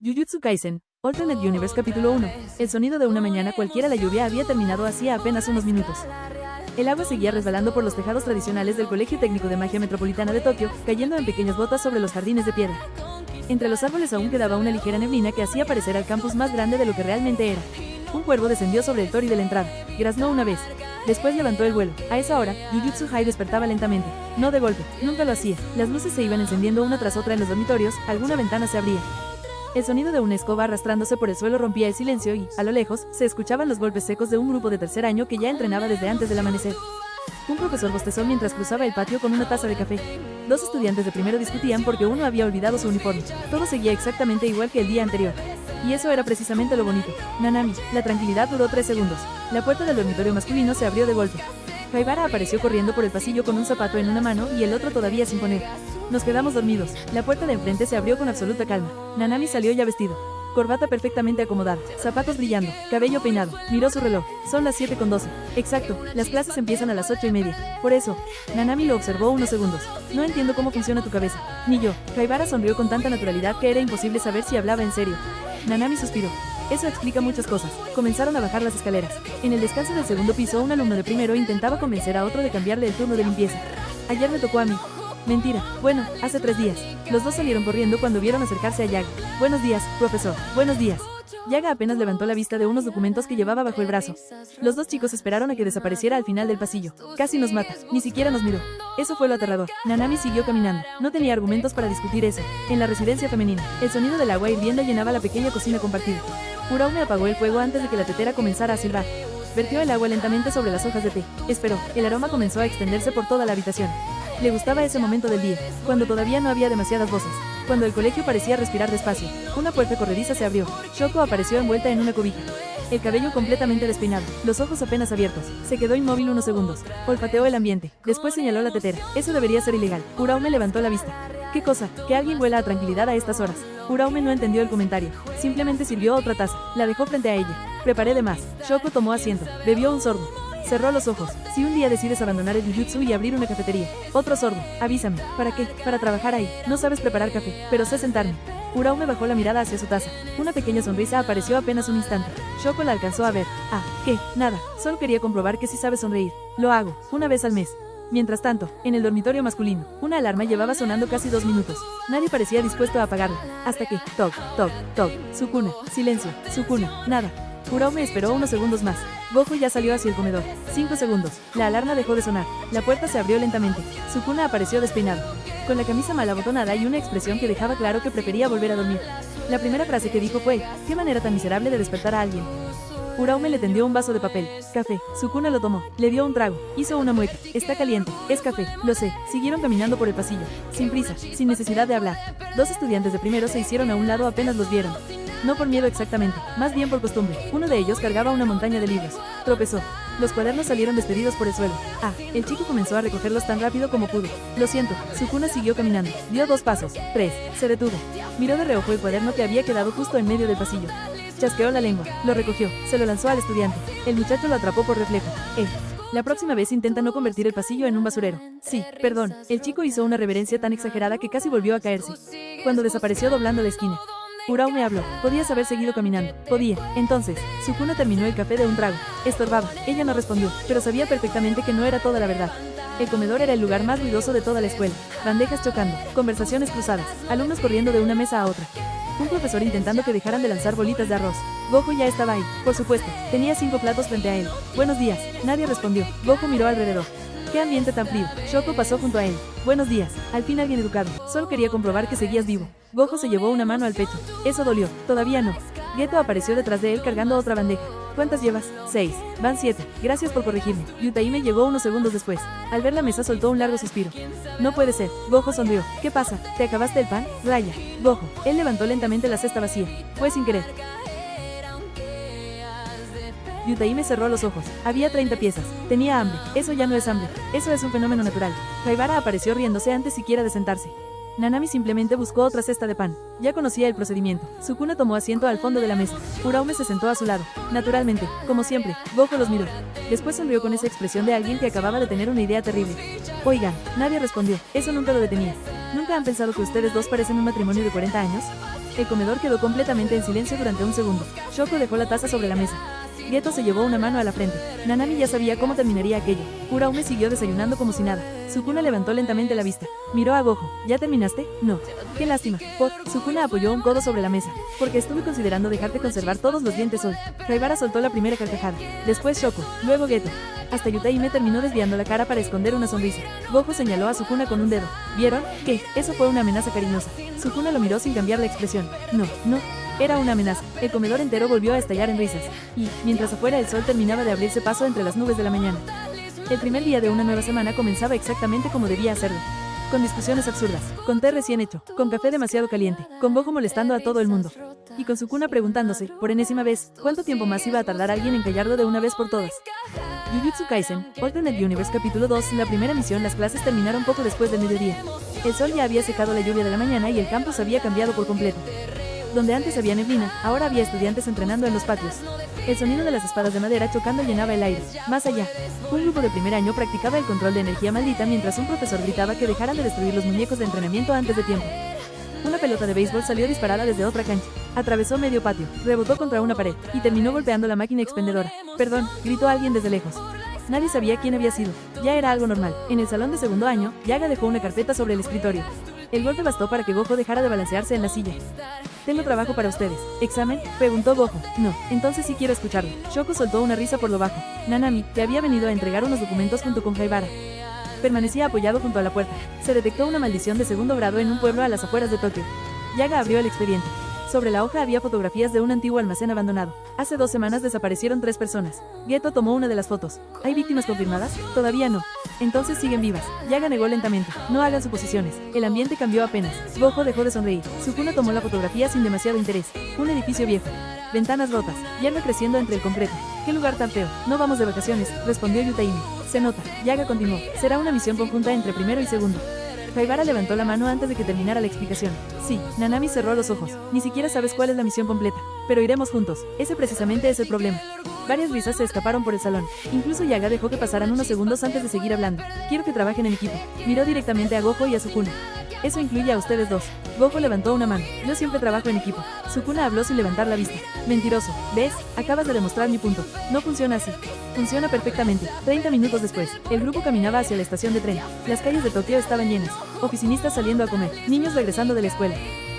Jujutsu Kaisen, Alternate Universe Capítulo 1. El sonido de una mañana cualquiera. La lluvia había terminado hacía apenas unos minutos. El agua seguía resbalando por los tejados tradicionales del Colegio Técnico de Magia Metropolitana de Tokio, cayendo en pequeñas gotas sobre los jardines de piedra. Entre los árboles aún quedaba una ligera neblina que hacía parecer al campus más grande de lo que realmente era. Un cuervo descendió sobre el tori de la entrada. Graznó una vez. Después levantó el vuelo. A esa hora, Jujutsu High despertaba lentamente. No de golpe, nunca lo hacía. Las luces se iban encendiendo una tras otra en los dormitorios, alguna ventana se abría. El sonido de una escoba arrastrándose por el suelo rompía el silencio y, a lo lejos, se escuchaban los golpes secos de un grupo de tercer año que ya entrenaba desde antes del amanecer. Un profesor bostezó mientras cruzaba el patio con una taza de café. Dos estudiantes de primero discutían porque uno había olvidado su uniforme. Todo seguía exactamente igual que el día anterior. Y eso era precisamente lo bonito. Nanami, la tranquilidad duró 3 segundos. La puerta del dormitorio masculino se abrió de golpe. Haibara apareció corriendo por el pasillo con un zapato en una mano y el otro todavía sin poner. Nos quedamos dormidos. La puerta de enfrente se abrió con absoluta calma. Nanami salió ya vestido. Corbata perfectamente acomodada, zapatos brillando, cabello peinado. Miró su reloj. Son las 7:12. Exacto, las clases empiezan a las 8:30. Por eso, Nanami lo observó unos segundos. No entiendo cómo funciona tu cabeza. Ni yo. Haibara sonrió con tanta naturalidad que era imposible saber si hablaba en serio. Nanami suspiró. Eso explica muchas cosas. Comenzaron a bajar las escaleras. En el descanso del segundo piso, un alumno de primero intentaba convencer a otro de cambiarle el turno de limpieza. Ayer me tocó a mí. Mentira. Bueno, hace 3 días. Los dos salieron corriendo cuando vieron acercarse a Yaga. Buenos días, profesor. Buenos días. Yaga apenas levantó la vista de unos documentos que llevaba bajo el brazo. Los dos chicos esperaron a que desapareciera al final del pasillo. Casi nos mata. Ni siquiera nos miró. Eso fue lo aterrador. Nanami siguió caminando. No tenía argumentos para discutir eso. En la residencia femenina, el sonido del agua hirviendo llenaba la pequeña cocina compartida. Uraume apagó el fuego antes de que la tetera comenzara a silbar. Vertió el agua lentamente sobre las hojas de té. Esperó. El aroma comenzó a extenderse por toda la habitación. Le gustaba ese momento del día, cuando todavía no había demasiadas voces, cuando el colegio parecía respirar despacio. Una puerta corrediza se abrió. Shoko apareció envuelta en una cobija. El cabello completamente despeinado, los ojos apenas abiertos. Se quedó inmóvil unos segundos. Olfateó el ambiente. Después señaló la tetera. Eso debería ser ilegal. Uraume levantó la vista. ¿Qué cosa? Que alguien huela a tranquilidad a estas horas. Uraume no entendió el comentario. Simplemente sirvió otra taza. La dejó frente a ella. Preparé de más. Shoko tomó asiento. Bebió un sorbo. Cerró los ojos. Si un día decides abandonar el Jujutsu y abrir una cafetería. Otro sorbo. Avísame. ¿Para qué? Para trabajar ahí. No sabes preparar café, pero sé sentarme. Uraume bajó la mirada hacia su taza. Una pequeña sonrisa apareció apenas un instante. Shoko la alcanzó a ver. Ah, ¿qué? Nada. Solo quería comprobar que sí sabes sonreír. Lo hago. Una vez al mes. Mientras tanto, en el dormitorio masculino, una alarma llevaba sonando casi 2 minutos. Nadie parecía dispuesto a apagarla. Hasta que, toc, toc, toc. Sukuna. Silencio. Sukuna. Nada. Uraume esperó unos segundos más. Gojo ya salió hacia el comedor. 5 segundos. La alarma dejó de sonar. La puerta se abrió lentamente. Sukuna apareció despeinado, con la camisa mal abotonada y una expresión que dejaba claro que prefería volver a dormir. La primera frase que dijo fue: ¿qué manera tan miserable de despertar a alguien? Uraume le tendió un vaso de papel. Café. Sukuna lo tomó. Le dio un trago. Hizo una mueca. Está caliente. Es café. Lo sé. Siguieron caminando por el pasillo. Sin prisa. Sin necesidad de hablar. 2 estudiantes de primero se hicieron a un lado apenas los vieron. No por miedo exactamente, más bien por costumbre. Uno de ellos cargaba una montaña de libros. Tropezó. Los cuadernos salieron despedidos por el suelo. Ah, el chico comenzó a recogerlos tan rápido como pudo. Lo siento. Sukuna siguió caminando. Dio 2 pasos. 3. Se detuvo. Miró de reojo el cuaderno que había quedado justo en medio del pasillo. Chasqueó la lengua. Lo recogió. Se lo lanzó al estudiante. El muchacho lo atrapó por reflejo. La próxima vez intenta no convertir el pasillo en un basurero. Sí, perdón. El chico hizo una reverencia tan exagerada que casi volvió a caerse. Cuando desapareció doblando la esquina, Uraume habló. Podías haber seguido caminando. Podía. Entonces, Sukuna terminó el café de un trago. Estorbaba. Ella no respondió, pero sabía perfectamente que no era toda la verdad. El comedor era el lugar más ruidoso de toda la escuela. Bandejas chocando, conversaciones cruzadas, alumnos corriendo de una mesa a otra. Un profesor intentando que dejaran de lanzar bolitas de arroz. Gojo ya estaba ahí, por supuesto. Tenía 5 platos frente a él. Buenos días. Nadie respondió. Gojo miró alrededor. ¡Qué ambiente tan frío! Shoko pasó junto a él. Buenos días. Al fin alguien educado. Solo quería comprobar que seguías vivo. Gojo se llevó una mano al pecho. Eso dolió. Todavía no. Geto apareció detrás de él cargando otra bandeja. ¿Cuántas llevas? 6. Van 7. Gracias por corregirme. Yutaime llegó unos segundos después. Al ver la mesa soltó un largo suspiro. No puede ser. Gojo sonrió. ¿Qué pasa? ¿Te acabaste el pan? Raya. Gojo. Él levantó lentamente la cesta vacía. Fue sin querer. Yutaime cerró los ojos. Había 30 piezas. Tenía hambre. Eso ya no es hambre. Eso es un fenómeno natural. Haibara apareció riéndose antes siquiera de sentarse. Nanami simplemente buscó otra cesta de pan. Ya conocía el procedimiento. Sukuna tomó asiento al fondo de la mesa. Uraume se sentó a su lado. Naturalmente, como siempre, Gojo los miró. Después sonrió con esa expresión de alguien que acababa de tener una idea terrible. Oigan, nadie respondió. Eso nunca lo detenía. ¿Nunca han pensado que ustedes dos parecen un matrimonio de 40 años? El comedor quedó completamente en silencio durante un segundo. Shoko dejó la taza sobre la mesa. Geto se llevó una mano a la frente. Nanami ya sabía cómo terminaría aquello. Uraume siguió desayunando como si nada. Sukuna levantó lentamente la vista. Miró a Gojo. ¿Ya terminaste? No. Qué lástima. Sukuna apoyó un codo sobre la mesa. Porque estuve considerando dejarte conservar todos los dientes hoy. Haibara soltó la primera carcajada. Después Shoko. Luego Geto. Hasta Yutaime terminó desviando la cara para esconder una sonrisa. Gojo señaló a Sukuna con un dedo. ¿Vieron? ¿Qué? Eso fue una amenaza cariñosa. Sukuna lo miró sin cambiar la expresión. No. Era una amenaza. El comedor entero volvió a estallar en risas. Y, mientras afuera el sol terminaba de abrirse paso entre las nubes de la mañana. El primer día de una nueva semana comenzaba exactamente como debía hacerlo. Con discusiones absurdas, con té recién hecho, con café demasiado caliente, con Gojo molestando a todo el mundo. Y con Sukuna preguntándose, por enésima vez, cuánto tiempo más iba a tardar alguien en callarlo de una vez por todas. Jujutsu Kaisen, Alternate Universe capítulo 2, la primera misión. Las clases terminaron poco después del mediodía. El sol ya había secado la lluvia de la mañana y el campus había cambiado por completo. Donde antes había neblina, ahora había estudiantes entrenando en los patios. El sonido de las espadas de madera chocando llenaba el aire. Más allá, un grupo de primer año practicaba el control de energía maldita mientras un profesor gritaba que dejaran de destruir los muñecos de entrenamiento antes de tiempo. Una pelota de béisbol salió disparada desde otra cancha. Atravesó medio patio, rebotó contra una pared y terminó golpeando la máquina expendedora. «Perdón», gritó alguien desde lejos. Nadie sabía quién había sido. Ya era algo normal. En el salón de segundo año, Yaga dejó una carpeta sobre el escritorio. El golpe bastó para que Gojo dejara de balancearse en la silla. «Tengo trabajo para ustedes». «¿Examen?», preguntó Gojo. «No, entonces sí quiero escucharlo». Shoko soltó una risa por lo bajo. Nanami, que había venido a entregar unos documentos junto con Haibara, permanecía apoyado junto a la puerta. Se detectó una maldición de segundo grado en un pueblo a las afueras de Tokio. Yaga abrió el expediente. Sobre la hoja había fotografías de un antiguo almacén abandonado. Hace 2 semanas desaparecieron 3 personas. Geto tomó una de las fotos. ¿Hay víctimas confirmadas? Todavía no. Entonces siguen vivas. Yaga negó lentamente. No hagan suposiciones. El ambiente cambió apenas. Gojo dejó de sonreír. Sukuna tomó la fotografía sin demasiado interés. Un edificio viejo. Ventanas rotas. Hierba creciendo entre el concreto. ¿Qué lugar tan feo? No vamos de vacaciones, respondió Yutaime. Se nota. Yaga continuó. Será una misión conjunta entre primero y segundo. Haibara levantó la mano antes de que terminara la explicación. Sí, Nanami cerró los ojos. Ni siquiera sabes cuál es la misión completa. Pero iremos juntos. Ese precisamente es el problema. Varias risas se escaparon por el salón. Incluso Yaga dejó que pasaran unos segundos antes de seguir hablando. Quiero que trabajen en equipo. Miró directamente a Gojo y a Sukuna. Eso incluye a ustedes dos. Gojo levantó una mano. Yo siempre trabajo en equipo. Sukuna habló sin levantar la vista. Mentiroso. ¿Ves? Acabas de demostrar mi punto. No funciona así. Funciona perfectamente. 30 minutos después, el grupo caminaba hacia la estación de tren. Las calles de Tokio estaban llenas. Oficinistas saliendo a comer. Niños regresando de la escuela.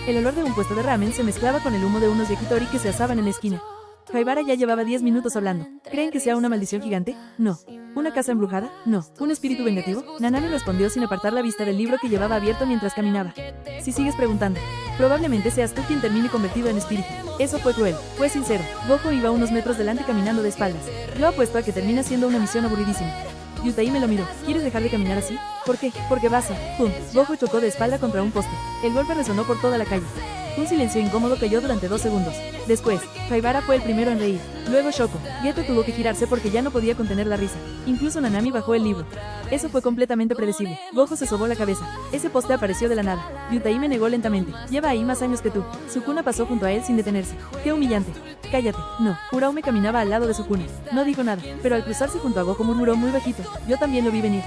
El olor de un puesto de ramen se mezclaba con el humo de unos yakitori que se asaban en la esquina. Haibara ya llevaba 10 minutos hablando. ¿Creen que sea una maldición gigante? No. ¿Una casa embrujada? No. ¿Un espíritu vengativo? Nanami respondió sin apartar la vista del libro que llevaba abierto mientras caminaba. Si sigues preguntando, probablemente seas tú quien termine convertido en espíritu. Eso fue cruel. Fue sincero. Gojo iba unos metros delante caminando de espaldas. Yo apuesto a que termina siendo una misión aburridísima. Yutaime lo miró. ¿Quieres dejar de caminar así? ¿Por qué? Porque vas a... ¡Pum! Gojo chocó de espalda contra un poste. El golpe resonó por toda la calle. Un silencio incómodo cayó durante 2 segundos. Después, Haibara fue el primero en reír. Luego Shoko. Geto tuvo que girarse porque ya no podía contener la risa. Incluso Nanami bajó el libro. Eso fue completamente predecible. Gojo se sobó la cabeza. Ese poste apareció de la nada. Yutaime negó lentamente. Lleva ahí más años que tú. Sukuna pasó junto a él sin detenerse. ¡Qué humillante! Cállate. No. Uraume caminaba al lado de Sukuna. No dijo nada, pero al cruzarse junto a Gojo murmuró muy bajito. Yo también lo vi venir.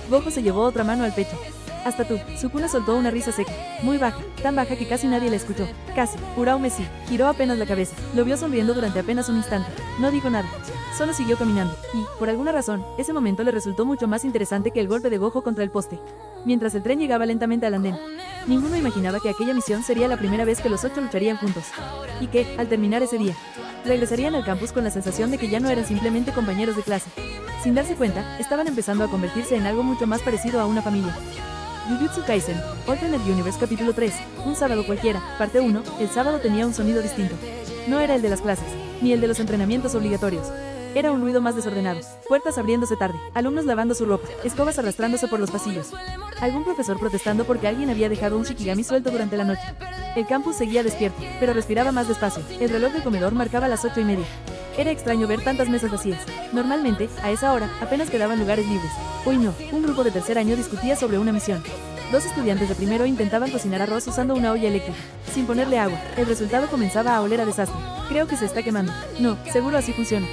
Gojo se llevó otra mano al pecho. Hasta tú. Sukuna soltó una risa seca. Muy baja. Tan baja que casi nadie la escuchó. Casi. Uraume sí. Giró apenas la cabeza. Lo vio sonriendo durante apenas un instante. No dijo nada. Solo siguió caminando. Y, por alguna razón, ese momento le resultó mucho más interesante que el golpe de Gojo contra el poste. Mientras el tren llegaba lentamente al andén. Ninguno imaginaba que aquella misión sería la primera vez que los 8 lucharían juntos. Y que, al terminar ese día, regresarían al campus con la sensación de que ya no eran simplemente compañeros de clase. Sin darse cuenta, estaban empezando a convertirse en algo mucho más parecido a una familia. Jujutsu Kaisen, Alternate Universe capítulo 3, un sábado cualquiera, parte 1, el sábado tenía un sonido distinto. No era el de las clases, ni el de los entrenamientos obligatorios. Era un ruido más desordenado, puertas abriéndose tarde, alumnos lavando su ropa, escobas arrastrándose por los pasillos. Algún profesor protestando porque alguien había dejado un shikigami suelto durante la noche. El campus seguía despierto, pero respiraba más despacio. El reloj del comedor marcaba las 8:30. Era extraño ver tantas mesas vacías. Normalmente, a esa hora, apenas quedaban lugares libres. Hoy no, un grupo de tercer año discutía sobre una misión. 2 estudiantes de primero intentaban cocinar arroz usando una olla eléctrica, sin ponerle agua. El resultado comenzaba a oler a desastre. Creo que se está quemando. No, seguro así funciona.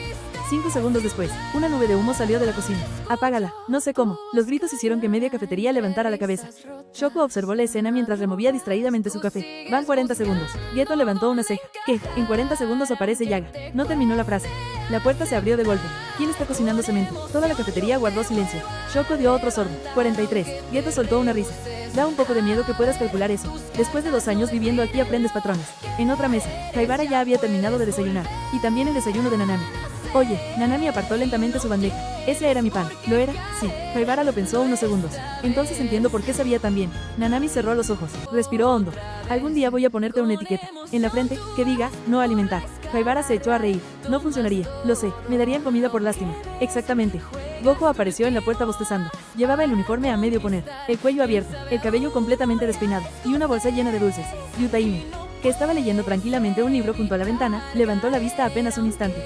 5 segundos después, una nube de humo salió de la cocina. Apágala, no sé cómo. Los gritos hicieron que media cafetería levantara la cabeza. Shoko observó la escena mientras removía distraídamente su café. Van 40 segundos. Geto levantó una ceja. ¿Qué? En 40 segundos aparece Yaga. No terminó la frase. La puerta se abrió de golpe. ¿Quién está cocinando cemento? Toda la cafetería guardó silencio. Shoko dio otro sorbo. 43. Geto soltó una risa. Da un poco de miedo que puedas calcular eso. Después de 2 años viviendo aquí aprendes patrones. En otra mesa, Haibara ya había terminado de desayunar. Y también el desayuno de Nanami. Oye, Nanami apartó lentamente su bandeja. Ese era mi pan. ¿Lo era? Sí. Haibara lo pensó unos segundos. Entonces entiendo por qué sabía tan bien. Nanami cerró los ojos. Respiró hondo. Algún día voy a ponerte una etiqueta en la frente que diga, no alimentar. Haibara se echó a reír. No funcionaría. Lo sé. Me darían comida por lástima. Exactamente. Gojo apareció en la puerta bostezando. Llevaba el uniforme a medio poner, el cuello abierto, el cabello completamente despeinado, y una bolsa llena de dulces. Yutaime, que estaba leyendo tranquilamente un libro junto a la ventana, levantó la vista apenas un instante.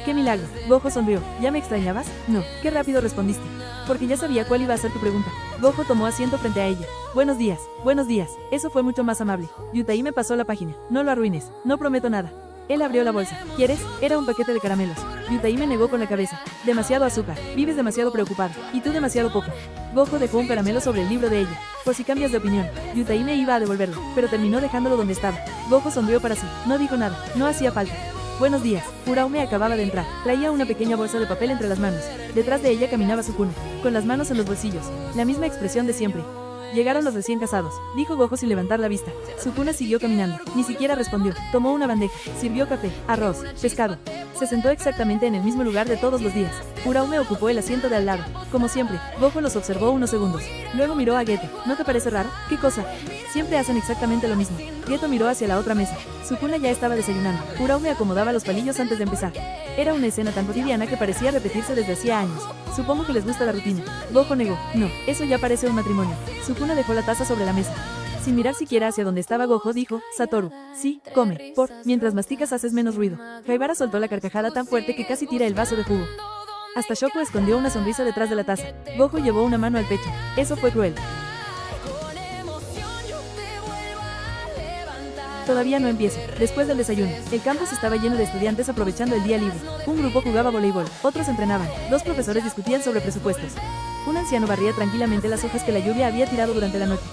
¡Qué milagro! Gojo sonrió. ¿Ya me extrañabas? No. Qué rápido respondiste. Porque ya sabía cuál iba a ser tu pregunta. Gojo tomó asiento frente a ella. Buenos días. Buenos días. Eso fue mucho más amable. Yutaime pasó la página. No lo arruines. No prometo nada. Él abrió la bolsa. ¿Quieres? Era un paquete de caramelos. Yutaime negó con la cabeza. Demasiado azúcar. Vives demasiado preocupado. Y tú demasiado poco. Gojo dejó un caramelo sobre el libro de ella. Por si cambias de opinión. Yutaime iba a devolverlo, pero terminó dejándolo donde estaba. Gojo sonrió para sí. No dijo nada. No hacía falta. Buenos días. Uraume acababa de entrar. Traía una pequeña bolsa de papel entre las manos. Detrás de ella caminaba Sukuna, con las manos en los bolsillos. La misma expresión de siempre. Llegaron los recién casados, dijo Gojo sin levantar la vista. Sukuna siguió caminando. Ni siquiera respondió. Tomó una bandeja. Sirvió café, arroz, pescado. Se sentó exactamente en el mismo lugar de todos los días. Uraume ocupó el asiento de al lado. Como siempre, Gojo los observó unos segundos. Luego miró a Geto. ¿No te parece raro? ¿Qué cosa? Siempre hacen exactamente lo mismo. Geto miró hacia la otra mesa. Sukuna ya estaba desayunando. Uraume acomodaba los palillos antes de empezar. Era una escena tan cotidiana que parecía repetirse desde hacía años. Supongo que les gusta la rutina. Gojo negó. No, eso ya parece un matrimonio. Sukuna dejó la taza sobre la mesa. Sin mirar siquiera hacia donde estaba Gojo, dijo, Satoru, sí, come, mientras masticas haces menos ruido. Haibara soltó la carcajada tan fuerte que casi tira el vaso de jugo. Hasta Shoko escondió una sonrisa detrás de la taza. Gojo llevó una mano al pecho. Eso fue cruel. Todavía no empiezo. Después del desayuno, el campus estaba lleno de estudiantes aprovechando el día libre. Un grupo jugaba voleibol, otros entrenaban, 2 profesores discutían sobre presupuestos. Un anciano barría tranquilamente las hojas que la lluvia había tirado durante la noche.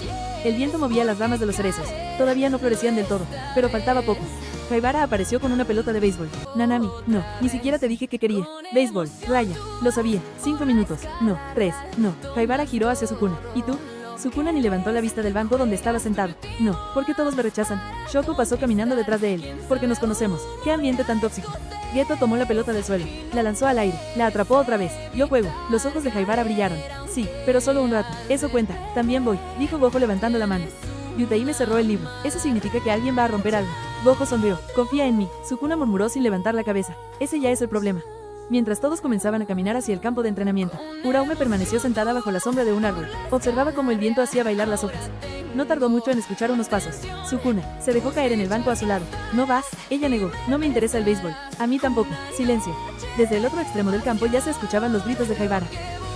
El viento movía las ramas de los cerezos. Todavía no florecían del todo, pero faltaba poco. Haibara apareció con una pelota de béisbol. Nanami, no, ni siquiera te dije que quería. Béisbol, raya, lo sabía. 5 minutos, no, 3, no. Haibara giró hacia Sukuna. ¿Y tú? Sukuna ni levantó la vista del banco donde estaba sentado. No, porque todos me rechazan. Shoko pasó caminando detrás de él. Porque nos conocemos. Qué ambiente tan tóxico. Geto tomó la pelota del suelo. La lanzó al aire. La atrapó otra vez. Yo juego. Los ojos de Haibara brillaron. Sí, pero solo un rato. Eso cuenta. También voy, dijo Gojo levantando la mano. Yutaime cerró el libro. Eso significa que alguien va a romper algo. Gojo sonrió. Confía en mí. Sukuna murmuró sin levantar la cabeza. Ese ya es el problema. Mientras todos comenzaban a caminar hacia el campo de entrenamiento, Uraume permaneció sentada bajo la sombra de un árbol. Observaba cómo el viento hacía bailar las hojas. No tardó mucho en escuchar unos pasos. Sukuna se dejó caer en el banco a su lado. ¿No vas? Ella negó. No me interesa el béisbol. A mí tampoco. Silencio. Desde el otro extremo del campo ya se escuchaban los gritos de Haibara.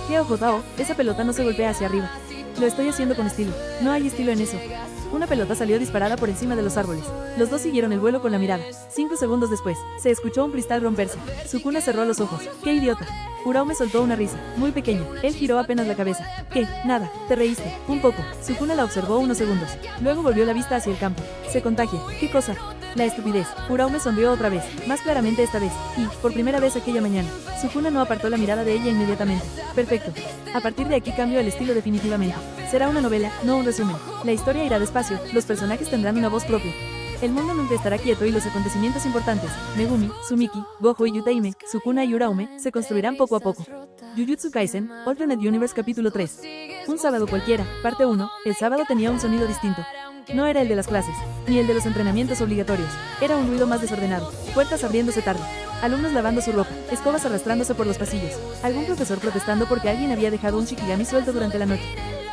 ¿Qué ojo, Tao? Esa pelota no se golpea hacia arriba. Lo estoy haciendo con estilo. No hay estilo en eso. Una pelota salió disparada por encima de los árboles. Los dos siguieron el vuelo con la mirada. 5 segundos después, se escuchó un cristal romperse. Sukuna cerró los ojos. ¡Qué idiota! Uraume soltó una risa, muy pequeña. Él giró apenas la cabeza. ¿Qué? Nada. Te reíste. Un poco. Sukuna la observó unos segundos. Luego volvió la vista hacia el campo. Se contagia. ¿Qué cosa? La estupidez. Uraume sonrió otra vez, más claramente esta vez, y, por primera vez aquella mañana, Sukuna no apartó la mirada de ella inmediatamente. Perfecto. A partir de aquí cambio el estilo definitivamente. Será una novela, no un resumen. La historia irá despacio, los personajes tendrán una voz propia. El mundo nunca estará quieto y los acontecimientos importantes, Megumi, Sumiki, Gojo y Yutaime, Sukuna y Uraume, se construirán poco a poco. Jujutsu Kaisen, Alternate Universe capítulo 3. Un sábado cualquiera, parte 1, el sábado tenía un sonido distinto. No era el de las clases, ni el de los entrenamientos obligatorios. Era un ruido más desordenado, puertas abriéndose tarde, alumnos lavando su ropa, escobas arrastrándose por los pasillos, algún profesor protestando porque alguien había dejado un shikigami suelto durante la noche.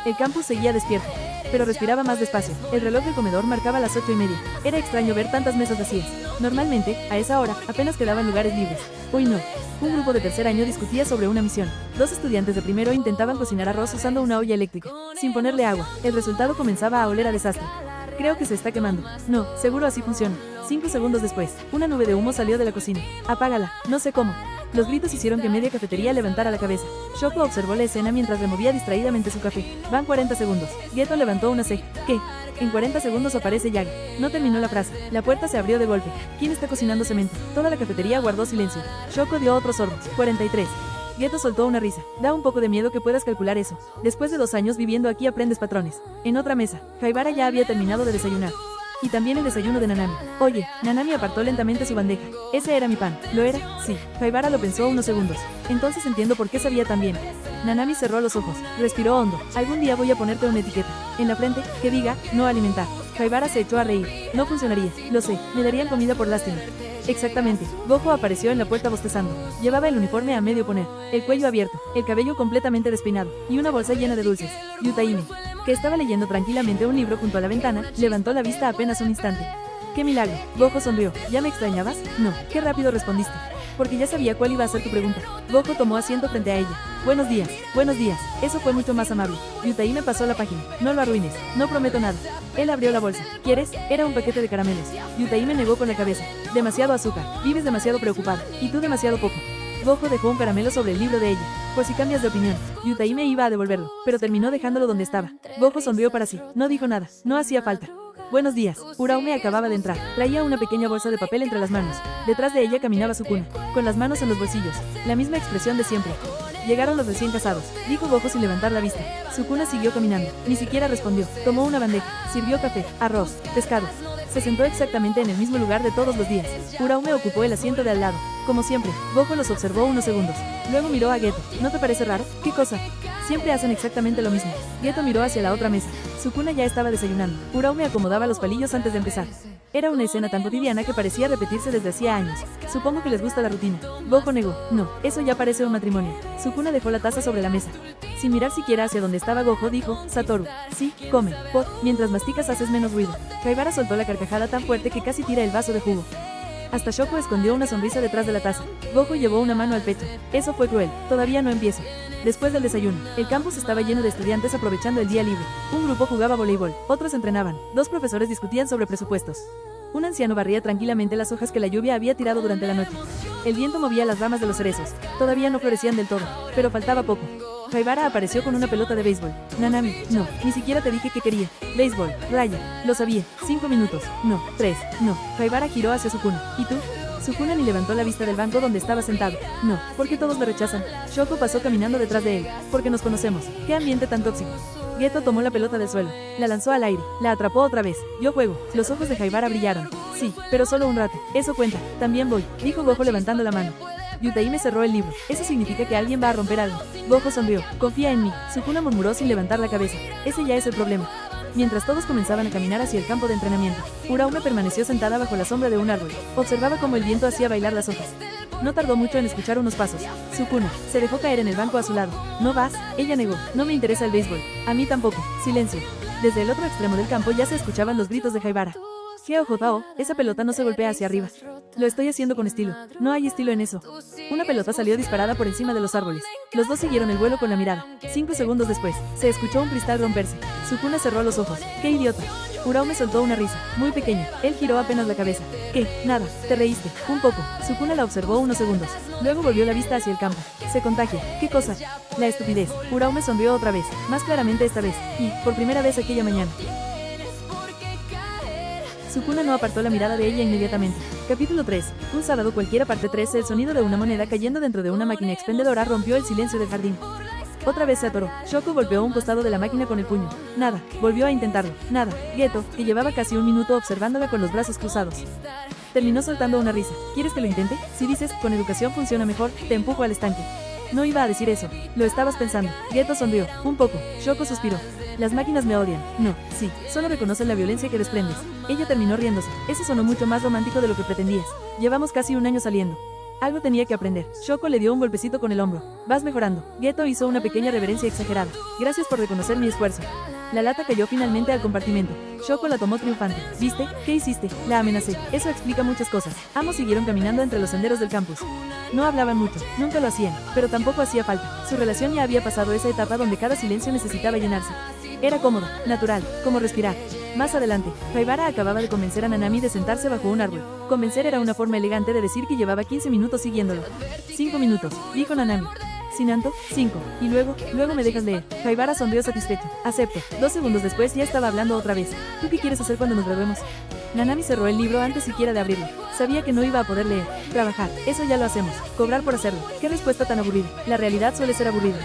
El campus seguía despierto, pero respiraba más despacio. El reloj del comedor marcaba las 8:30. Era extraño ver tantas mesas vacías. Normalmente, a esa hora, apenas quedaban lugares libres. Hoy no. Un grupo de tercer año discutía sobre una misión. 2 estudiantes de primero intentaban cocinar arroz usando una olla eléctrica, sin ponerle agua. El resultado comenzaba a oler a desastre. Creo que se está quemando. No, seguro así funciona. 5 segundos después, una nube de humo salió de la cocina. Apágala, no sé cómo. Los gritos hicieron que media cafetería levantara la cabeza. Shoko observó la escena mientras removía distraídamente su café. Van 40 segundos. Geto levantó una ceja. ¿Qué? En 40 segundos aparece Yagi. No terminó la frase. La puerta se abrió de golpe. ¿Quién está cocinando cemento? Toda la cafetería guardó silencio. Shoko dio otro sorbo. 43. Geto soltó una risa. Da un poco de miedo que puedas calcular eso. Después de 2 años viviendo aquí aprendes patrones. En otra mesa, Haibara ya había terminado de desayunar. Y también el desayuno de Nanami. Oye, Nanami apartó lentamente su bandeja. Ese era mi pan. ¿Lo era? Sí. Haibara lo pensó unos segundos. Entonces entiendo por qué sabía tan bien. Nanami cerró los ojos. Respiró hondo. Algún día voy a ponerte una etiqueta en la frente que diga, no alimentar. Haibara se echó a reír. No funcionaría. Lo sé. Me darían comida por lástima. Exactamente. Gojo apareció en la puerta bostezando. Llevaba el uniforme a medio poner, el cuello abierto, el cabello completamente despeinado, y una bolsa llena de dulces. Yutaime, que estaba leyendo tranquilamente un libro junto a la ventana, levantó la vista apenas un instante. ¡Qué milagro! Gojo sonrió. ¿Ya me extrañabas? No. Qué rápido respondiste. Porque ya sabía cuál iba a ser tu pregunta. Gojo tomó asiento frente a ella. Buenos días. Buenos días. Eso fue mucho más amable. Yutaime pasó la página. No lo arruines. No prometo nada. Él abrió la bolsa. ¿Quieres? Era un paquete de caramelos. Yutaime negó con la cabeza. Demasiado azúcar. Vives demasiado preocupado. Y tú demasiado poco. Gojo dejó un caramelo sobre el libro de ella. Por si cambias de opinión. Yutaime iba a devolverlo, pero terminó dejándolo donde estaba. Gojo sonrió para sí. No dijo nada. No hacía falta. Buenos días. Uraume acababa de entrar. Traía una pequeña bolsa de papel entre las manos. Detrás de ella caminaba Sukuna, con las manos en los bolsillos. La misma expresión de siempre. Llegaron los recién casados, dijo Gojo sin levantar la vista. Sukuna siguió caminando. Ni siquiera respondió. Tomó una bandeja. Sirvió café, arroz, pescado. Se sentó exactamente en el mismo lugar de todos los días. Uraume ocupó el asiento de al lado. Como siempre, Gojo los observó unos segundos. Luego miró a Geto. ¿No te parece raro? ¿Qué cosa? Siempre hacen exactamente lo mismo. Geto miró hacia la otra mesa. Sukuna ya estaba desayunando. Uraume acomodaba los palillos antes de empezar. Era una escena tan cotidiana que parecía repetirse desde hacía años. Supongo que les gusta la rutina. Gojo negó. No, eso ya parece un matrimonio. Sukuna dejó la taza sobre la mesa. Sin mirar siquiera hacia donde estaba Gojo, dijo, Satoru. Sí, come. Pot, mientras masticas haces menos ruido. Haibara soltó la carcajada tan fuerte que casi tira el vaso de jugo. Hasta Shoko escondió una sonrisa detrás de la taza. Gojo llevó una mano al pecho. Eso fue cruel. Todavía no empiezo. Después del desayuno, el campus estaba lleno de estudiantes aprovechando el día libre. Un grupo jugaba voleibol, otros entrenaban. 2 profesores discutían sobre presupuestos. Un anciano barría tranquilamente las hojas que la lluvia había tirado durante la noche. El viento movía las ramas de los cerezos. Todavía no florecían del todo, pero faltaba poco. Haibara apareció con una pelota de béisbol. Nanami, no, ni siquiera te dije que quería. Béisbol, raya, lo sabía. 5 minutos, no, 3, no. Haibara giró hacia Sukuna. ¿Y tú? Sukuna ni levantó la vista del banco donde estaba sentado. No, ¿por qué todos me rechazan? Shoko pasó caminando detrás de él. Porque nos conocemos. ¿Qué ambiente tan tóxico? Geto tomó la pelota del suelo. La lanzó al aire. La atrapó otra vez. Yo juego. Los ojos de Haibara brillaron. Sí, pero solo un rato. Eso cuenta. También voy, dijo Gojo levantando la mano. Yutaime cerró el libro. Eso significa que alguien va a romper algo. Gojo sonrió. Confía en mí. Sukuna murmuró sin levantar la cabeza. Ese ya es el problema. Mientras todos comenzaban a caminar hacia el campo de entrenamiento, Uraume permaneció sentada bajo la sombra de un árbol. Observaba cómo el viento hacía bailar las hojas. No tardó mucho en escuchar unos pasos. Sukuna se dejó caer en el banco a su lado. ¿No vas? Ella negó. No me interesa el béisbol. A mí tampoco. Silencio. Desde el otro extremo del campo ya se escuchaban los gritos de Haibara. Geojotao, esa pelota no se golpea hacia arriba. Lo estoy haciendo con estilo. No hay estilo en eso. Una pelota salió disparada por encima de los árboles. Los dos siguieron el vuelo con la mirada. 5 segundos después, se escuchó un cristal romperse. Sukuna cerró los ojos. ¡Qué idiota! Uraume soltó una risa, muy pequeña. Él giró apenas la cabeza. ¿Qué? Nada. Te reíste. Un poco. Sukuna la observó unos segundos. Luego volvió la vista hacia el campo. Se contagia. ¿Qué cosa? La estupidez. Uraume sonrió otra vez. Más claramente esta vez. Y, por primera vez aquella mañana. Sukuna no apartó la mirada de ella inmediatamente. Capítulo 3. Un sábado cualquiera parte 3. El sonido de una moneda cayendo dentro de una máquina expendedora rompió el silencio del jardín. Otra vez se atoró. Shoko golpeó un costado de la máquina con el puño. Nada. Volvió a intentarlo. Nada. Geto, que llevaba casi un minuto observándola con los brazos cruzados, terminó soltando una risa. ¿Quieres que lo intente? Si dices, con educación funciona mejor, te empujo al estanque. No iba a decir eso. Lo estabas pensando. Geto sonrió. Un poco. Shoko suspiró. Las máquinas me odian. No, sí, solo reconocen la violencia que desprendes. Ella terminó riéndose. Eso sonó mucho más romántico de lo que pretendías. Llevamos casi un año saliendo. Algo tenía que aprender. Shoko le dio un golpecito con el hombro. Vas mejorando. Geto hizo una pequeña reverencia exagerada. Gracias por reconocer mi esfuerzo. La lata cayó finalmente al compartimento. Shoko la tomó triunfante. ¿Viste? ¿Qué hiciste? La amenacé. Eso explica muchas cosas. Ambos siguieron caminando entre los senderos del campus. No hablaban mucho, nunca lo hacían, pero tampoco hacía falta. Su relación ya había pasado esa etapa donde cada silencio necesitaba llenarse. Era cómodo, natural, como respirar. Más adelante, Haibara acababa de convencer a Nanami de sentarse bajo un árbol. Convencer era una forma elegante de decir que llevaba 15 minutos siguiéndolo. 5 minutos, dijo Nanami. Sinanto, 5. Y luego me dejas leer. Haibara sonrió satisfecho. Acepto. 2 segundos después ya estaba hablando otra vez. ¿Tú qué quieres hacer cuando nos graduemos? Nanami cerró el libro antes siquiera de abrirlo. Sabía que no iba a poder leer. Trabajar. Eso ya lo hacemos. Cobrar por hacerlo. Qué respuesta tan aburrida. La realidad suele ser aburrida.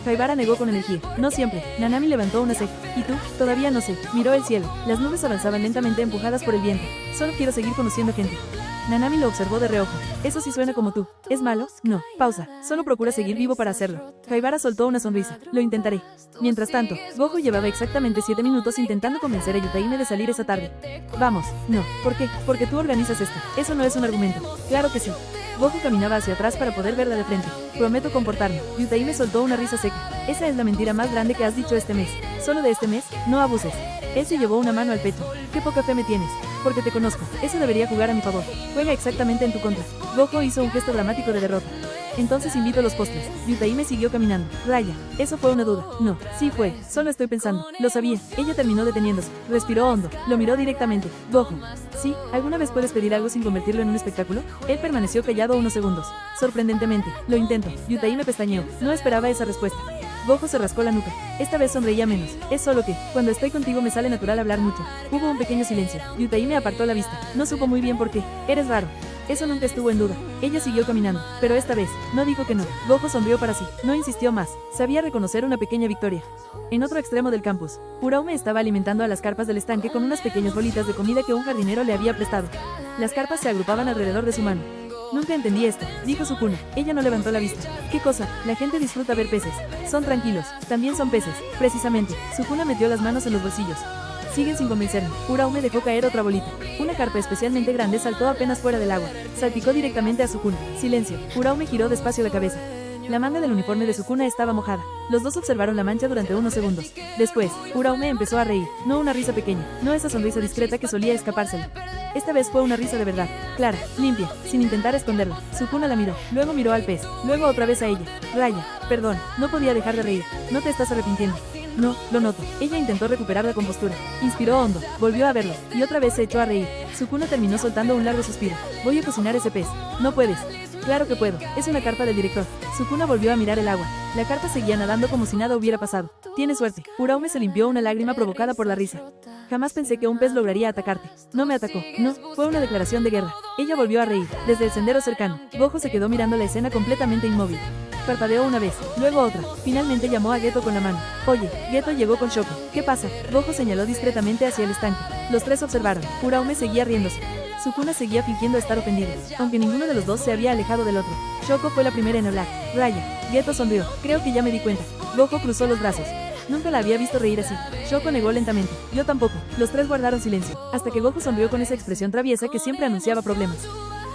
Haibara negó con energía. No siempre. Nanami levantó una ceja. ¿Y tú? Todavía no sé. Miró el cielo. Las nubes avanzaban lentamente empujadas por el viento. Solo quiero seguir conociendo gente. Nanami lo observó de reojo. Eso sí suena como tú. ¿Es malo? No. Pausa. Solo procura seguir vivo para hacerlo. Haibara soltó una sonrisa. Lo intentaré. Mientras tanto, Gojo llevaba exactamente 7 minutos intentando convencer a Yutaime de salir esa tarde. Vamos. No. ¿Por qué? Porque tú organizas esto. Eso no es un argumento. Claro que sí. Gojo caminaba hacia atrás para poder verla de frente. Prometo comportarme. Yutaime soltó una risa seca. Esa es la mentira más grande que has dicho este mes. ¿Solo de este mes? No abuses. Él se llevó una mano al pecho. Qué poca fe me tienes. Porque te conozco. Eso debería jugar a mi favor. Juega exactamente en tu contra. Gojo hizo un gesto dramático de derrota. Entonces invito los postres. Yutaime siguió caminando. Raya. Eso fue una duda. No. Sí fue. Solo estoy pensando. Lo sabía. Ella terminó deteniéndose. Respiró hondo. Lo miró directamente. Gojo. ¿Sí? ¿Alguna vez puedes pedir algo sin convertirlo en un espectáculo? Él permaneció callado unos segundos. Sorprendentemente. Lo intento. Yutaime pestañeó. No esperaba esa respuesta. Gojo se rascó la nuca. Esta vez sonreía menos. Es solo que, cuando estoy contigo me sale natural hablar mucho. Hubo un pequeño silencio. Yutaime apartó la vista. No supo muy bien por qué. Eres raro. Eso nunca estuvo en duda. Ella siguió caminando, pero esta vez, no dijo que no. Gojo sonrió para sí. No insistió más. Sabía reconocer una pequeña victoria. En otro extremo del campus, Uraume estaba alimentando a las carpas del estanque con unas pequeñas bolitas de comida que un jardinero le había prestado. Las carpas se agrupaban alrededor de su mano. Nunca entendí esto, dijo Sukuna. Ella no levantó la vista. ¿Qué cosa? La gente disfruta ver peces. Son tranquilos. También son peces. Precisamente. Sukuna metió las manos en los bolsillos. Siguen sin convencerme. Uraume dejó caer otra bolita. Una carpa especialmente grande saltó apenas fuera del agua. Salpicó directamente a Sukuna. Silencio. Uraume giró despacio la cabeza. La manga del uniforme de Sukuna estaba mojada. Los dos observaron la mancha durante unos segundos. Después, Uraume empezó a reír. No una risa pequeña. No esa sonrisa discreta que solía escapársele. Esta vez fue una risa de verdad. Clara, limpia, sin intentar esconderla. Sukuna la miró. Luego miró al pez. Luego otra vez a ella. Raya. Perdón. No podía dejar de reír. No te estás arrepintiendo. No, lo noto. Ella intentó recuperar la compostura. Inspiró hondo. Volvió a verlo. Y otra vez se echó a reír. Sukuna terminó soltando un largo suspiro. Voy a cocinar ese pez. No puedes. Claro que puedo. Es una carpa del director. Sukuna volvió a mirar el agua. La carpa seguía nadando como si nada hubiera pasado. Tienes suerte. Uraume se limpió una lágrima provocada por la risa. Jamás pensé que un pez lograría atacarte. No me atacó. No, fue una declaración de guerra. Ella volvió a reír. Desde el sendero cercano, Gojo se quedó mirando la escena completamente inmóvil. Parpadeó una vez, luego otra. Finalmente llamó a Geto con la mano. Oye, Geto llegó con Shoko. ¿Qué pasa? Gojo señaló discretamente hacia el estanque. Los tres observaron. Uraume seguía riéndose. Sukuna seguía fingiendo estar ofendido, aunque ninguno de los dos se había alejado del otro. Shoko fue la primera en hablar. Raya. Geto sonrió. Creo que ya me di cuenta. Gojo cruzó los brazos. Nunca la había visto reír así. Shoko negó lentamente. Yo tampoco. Los tres guardaron silencio, hasta que Gojo sonrió con esa expresión traviesa que siempre anunciaba problemas.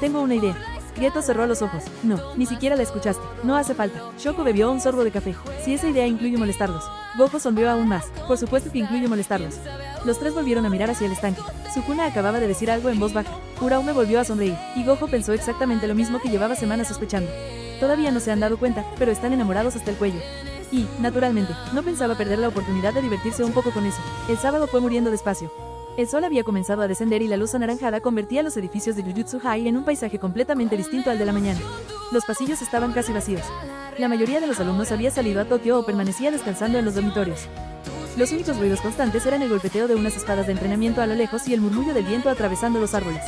Tengo una idea. Geto cerró los ojos. No, ni siquiera la escuchaste. No hace falta. Shoko bebió un sorbo de café. Si esa idea incluye molestarlos. Gojo sonrió aún más. Por supuesto que incluye molestarlos. Los tres volvieron a mirar hacia el estanque. Sukuna acababa de decir algo en voz baja. Uraume volvió a sonreír, y Gojo pensó exactamente lo mismo que llevaba semanas sospechando. Todavía no se han dado cuenta, pero están enamorados hasta el cuello. Y, naturalmente, no pensaba perder la oportunidad de divertirse un poco con eso. El sábado fue muriendo despacio. El sol había comenzado a descender y la luz anaranjada convertía los edificios de Jujutsu High en un paisaje completamente distinto al de la mañana. Los pasillos estaban casi vacíos. La mayoría de los alumnos había salido a Tokio o permanecía descansando en los dormitorios. Los únicos ruidos constantes eran el golpeteo de unas espadas de entrenamiento a lo lejos y el murmullo del viento atravesando los árboles.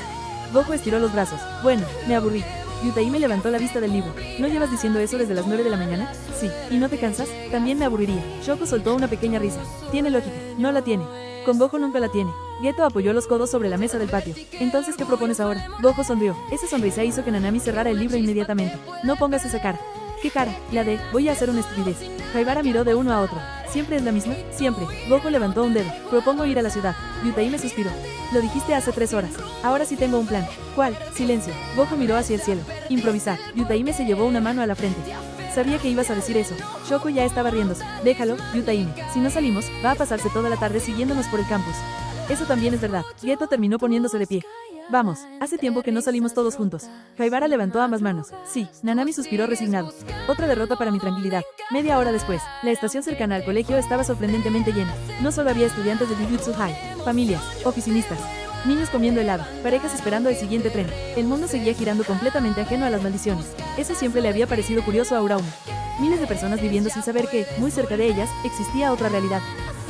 Gojo estiró los brazos. Bueno, me aburrí. Yutaime levantó la vista del libro. ¿No llevas diciendo eso desde las 9 de la mañana? Sí. ¿Y no te cansas? También me aburriría. Shoko soltó una pequeña risa. Tiene lógica. No la tiene. Con Gojo nunca la tiene. Geto apoyó los codos sobre la mesa del patio. Entonces, ¿qué propones ahora? Gojo sonrió. Esa sonrisa hizo que Nanami cerrara el libro inmediatamente. No pongas esa cara. ¿Qué cara? La de, voy a hacer una estupidez. Haibara miró de uno a otro. ¿Siempre es la misma? Siempre. Gojo levantó un dedo. Propongo ir a la ciudad. Yutaime suspiró. Lo dijiste hace 3 horas. Ahora sí tengo un plan. ¿Cuál? Silencio. Gojo miró hacia el cielo. Improvisar. Yutaime se llevó una mano a la frente. Sabía que ibas a decir eso. Shoko ya estaba riéndose. Déjalo, Yutaime. Si no salimos, va a pasarse toda la tarde siguiéndonos por el campus. Eso también es verdad. Geto terminó poniéndose de pie. Vamos, hace tiempo que no salimos todos juntos. Haibara levantó ambas manos. Sí, Nanami suspiró resignado. Otra derrota para mi tranquilidad. Media hora después, la estación cercana al colegio estaba sorprendentemente llena. No solo había estudiantes de Jujutsu High, familias, oficinistas, niños comiendo helado, parejas esperando el siguiente tren. El mundo seguía girando completamente ajeno a las maldiciones. Eso siempre le había parecido curioso a Uraume. Miles de personas viviendo sin saber que, muy cerca de ellas, existía otra realidad.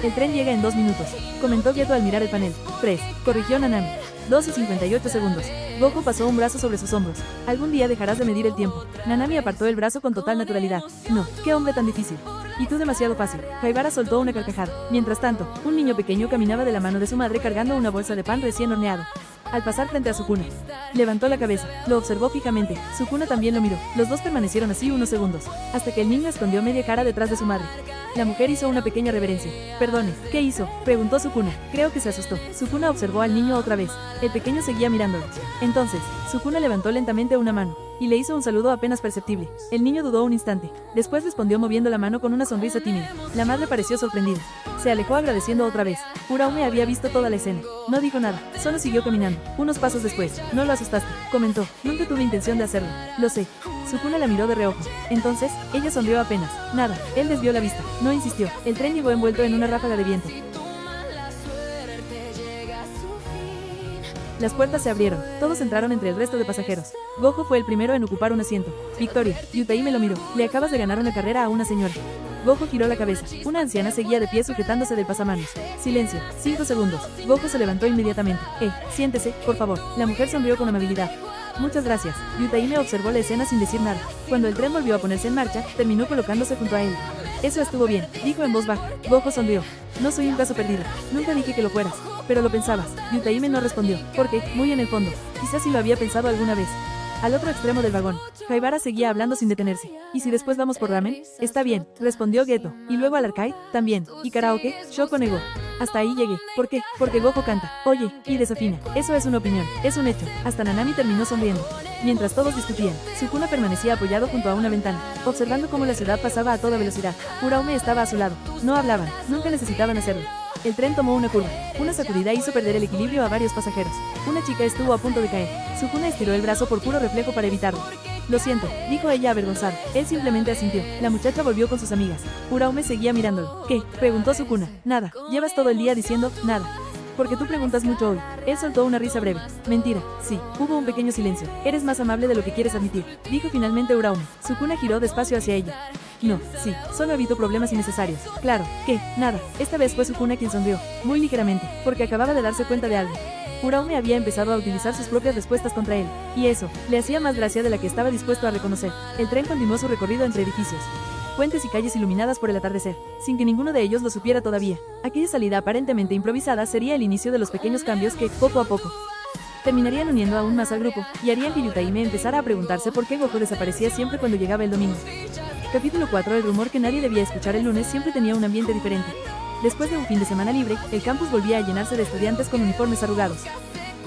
El tren llega en 2 minutos, comentó Geto al mirar el panel. 3, corrigió Nanami. 2 y 58 segundos. Gojo pasó un brazo sobre sus hombros. Algún día dejarás de medir el tiempo. Nanami apartó el brazo con total naturalidad. No, qué hombre tan difícil. Y tú demasiado fácil. Haibara soltó una carcajada. Mientras tanto, un niño pequeño caminaba de la mano de su madre cargando una bolsa de pan recién horneado. Al pasar frente a Sukuna, levantó la cabeza, lo observó fijamente. Sukuna también lo miró. Los dos permanecieron así unos segundos, hasta que el niño escondió media cara detrás de su madre. La mujer hizo una pequeña reverencia. Perdone, ¿qué hizo?, preguntó Sukuna. Creo que se asustó. Sukuna observó al niño otra vez. El pequeño seguía mirándolo. Entonces, Sukuna levantó lentamente una mano y le hizo un saludo apenas perceptible. El niño dudó un instante. Después respondió moviendo la mano con una sonrisa tímida. La madre pareció sorprendida. Se alejó agradeciendo otra vez. Uraume había visto toda la escena. No dijo nada, solo siguió caminando. Unos pasos después, no lo asustaste, comentó. Nunca tuve intención de hacerlo. Lo sé. Sukuna la miró de reojo. Entonces, ella sonrió apenas. Nada, él desvió la vista. No insistió. El tren llegó envuelto en una ráfaga de viento. Las puertas se abrieron. Todos entraron entre el resto de pasajeros. Gojo fue el primero en ocupar un asiento. Victoria, Yutaime lo miró. Le acabas de ganar una carrera a una señora. Gojo giró la cabeza. Una anciana seguía de pie sujetándose del pasamanos. Silencio. 5 segundos. Gojo se levantó inmediatamente. Siéntese, por favor. La mujer sonrió con amabilidad. Muchas gracias. Yutaime observó la escena sin decir nada. Cuando el tren volvió a ponerse en marcha, terminó colocándose junto a él. Eso estuvo bien, dijo en voz baja. Gojo sonrió. No soy un caso perdido. Nunca dije que lo fueras. Pero lo pensabas. Yutaime no respondió. Porque, muy en el fondo, quizás sí lo había pensado alguna vez. Al otro extremo del vagón, Haibara seguía hablando sin detenerse. ¿Y si después vamos por ramen? Está bien, respondió Geto. ¿Y luego al arcade? También. ¿Y karaoke? Shoko negó. Hasta ahí llegué. ¿Por qué? Porque Gojo canta. Oye, y desafina. Eso es una opinión. Es un hecho. Hasta Nanami terminó sonriendo. Mientras todos discutían, Sukuna permanecía apoyado junto a una ventana, observando cómo la ciudad pasaba a toda velocidad. Uraume estaba a su lado. No hablaban. Nunca necesitaban hacerlo. El tren tomó una curva. Una sacudida hizo perder el equilibrio a varios pasajeros. Una chica estuvo a punto de caer. Sukuna estiró el brazo por puro reflejo para evitarlo. Lo siento, dijo ella avergonzada. Él simplemente asintió. La muchacha volvió con sus amigas. Uraume seguía mirándolo. ¿Qué?, preguntó Sukuna. Nada. Llevas todo el día diciendo nada. Porque tú preguntas mucho hoy. Él soltó una risa breve. Mentira. Sí, hubo un pequeño silencio. Eres más amable de lo que quieres admitir, dijo finalmente Uraume. Sukuna giró despacio hacia ella. No, sí, solo evito problemas innecesarios. Claro, ¿qué? Nada. Esta vez fue Sukuna quien sonrió, muy ligeramente, porque acababa de darse cuenta de algo. Uraume había empezado a utilizar sus propias respuestas contra él, y eso le hacía más gracia de la que estaba dispuesto a reconocer. El tren continuó su recorrido entre edificios, puentes y calles iluminadas por el atardecer, sin que ninguno de ellos lo supiera todavía. Aquella salida aparentemente improvisada sería el inicio de los pequeños cambios que, poco a poco, terminarían uniendo aún más al grupo, y harían que Yutaime empezara a preguntarse por qué Gojo desaparecía siempre cuando llegaba el domingo. Capítulo 4. El rumor que nadie debía escuchar el lunes siempre tenía un ambiente diferente. Después de un fin de semana libre, el campus volvía a llenarse de estudiantes con uniformes arrugados,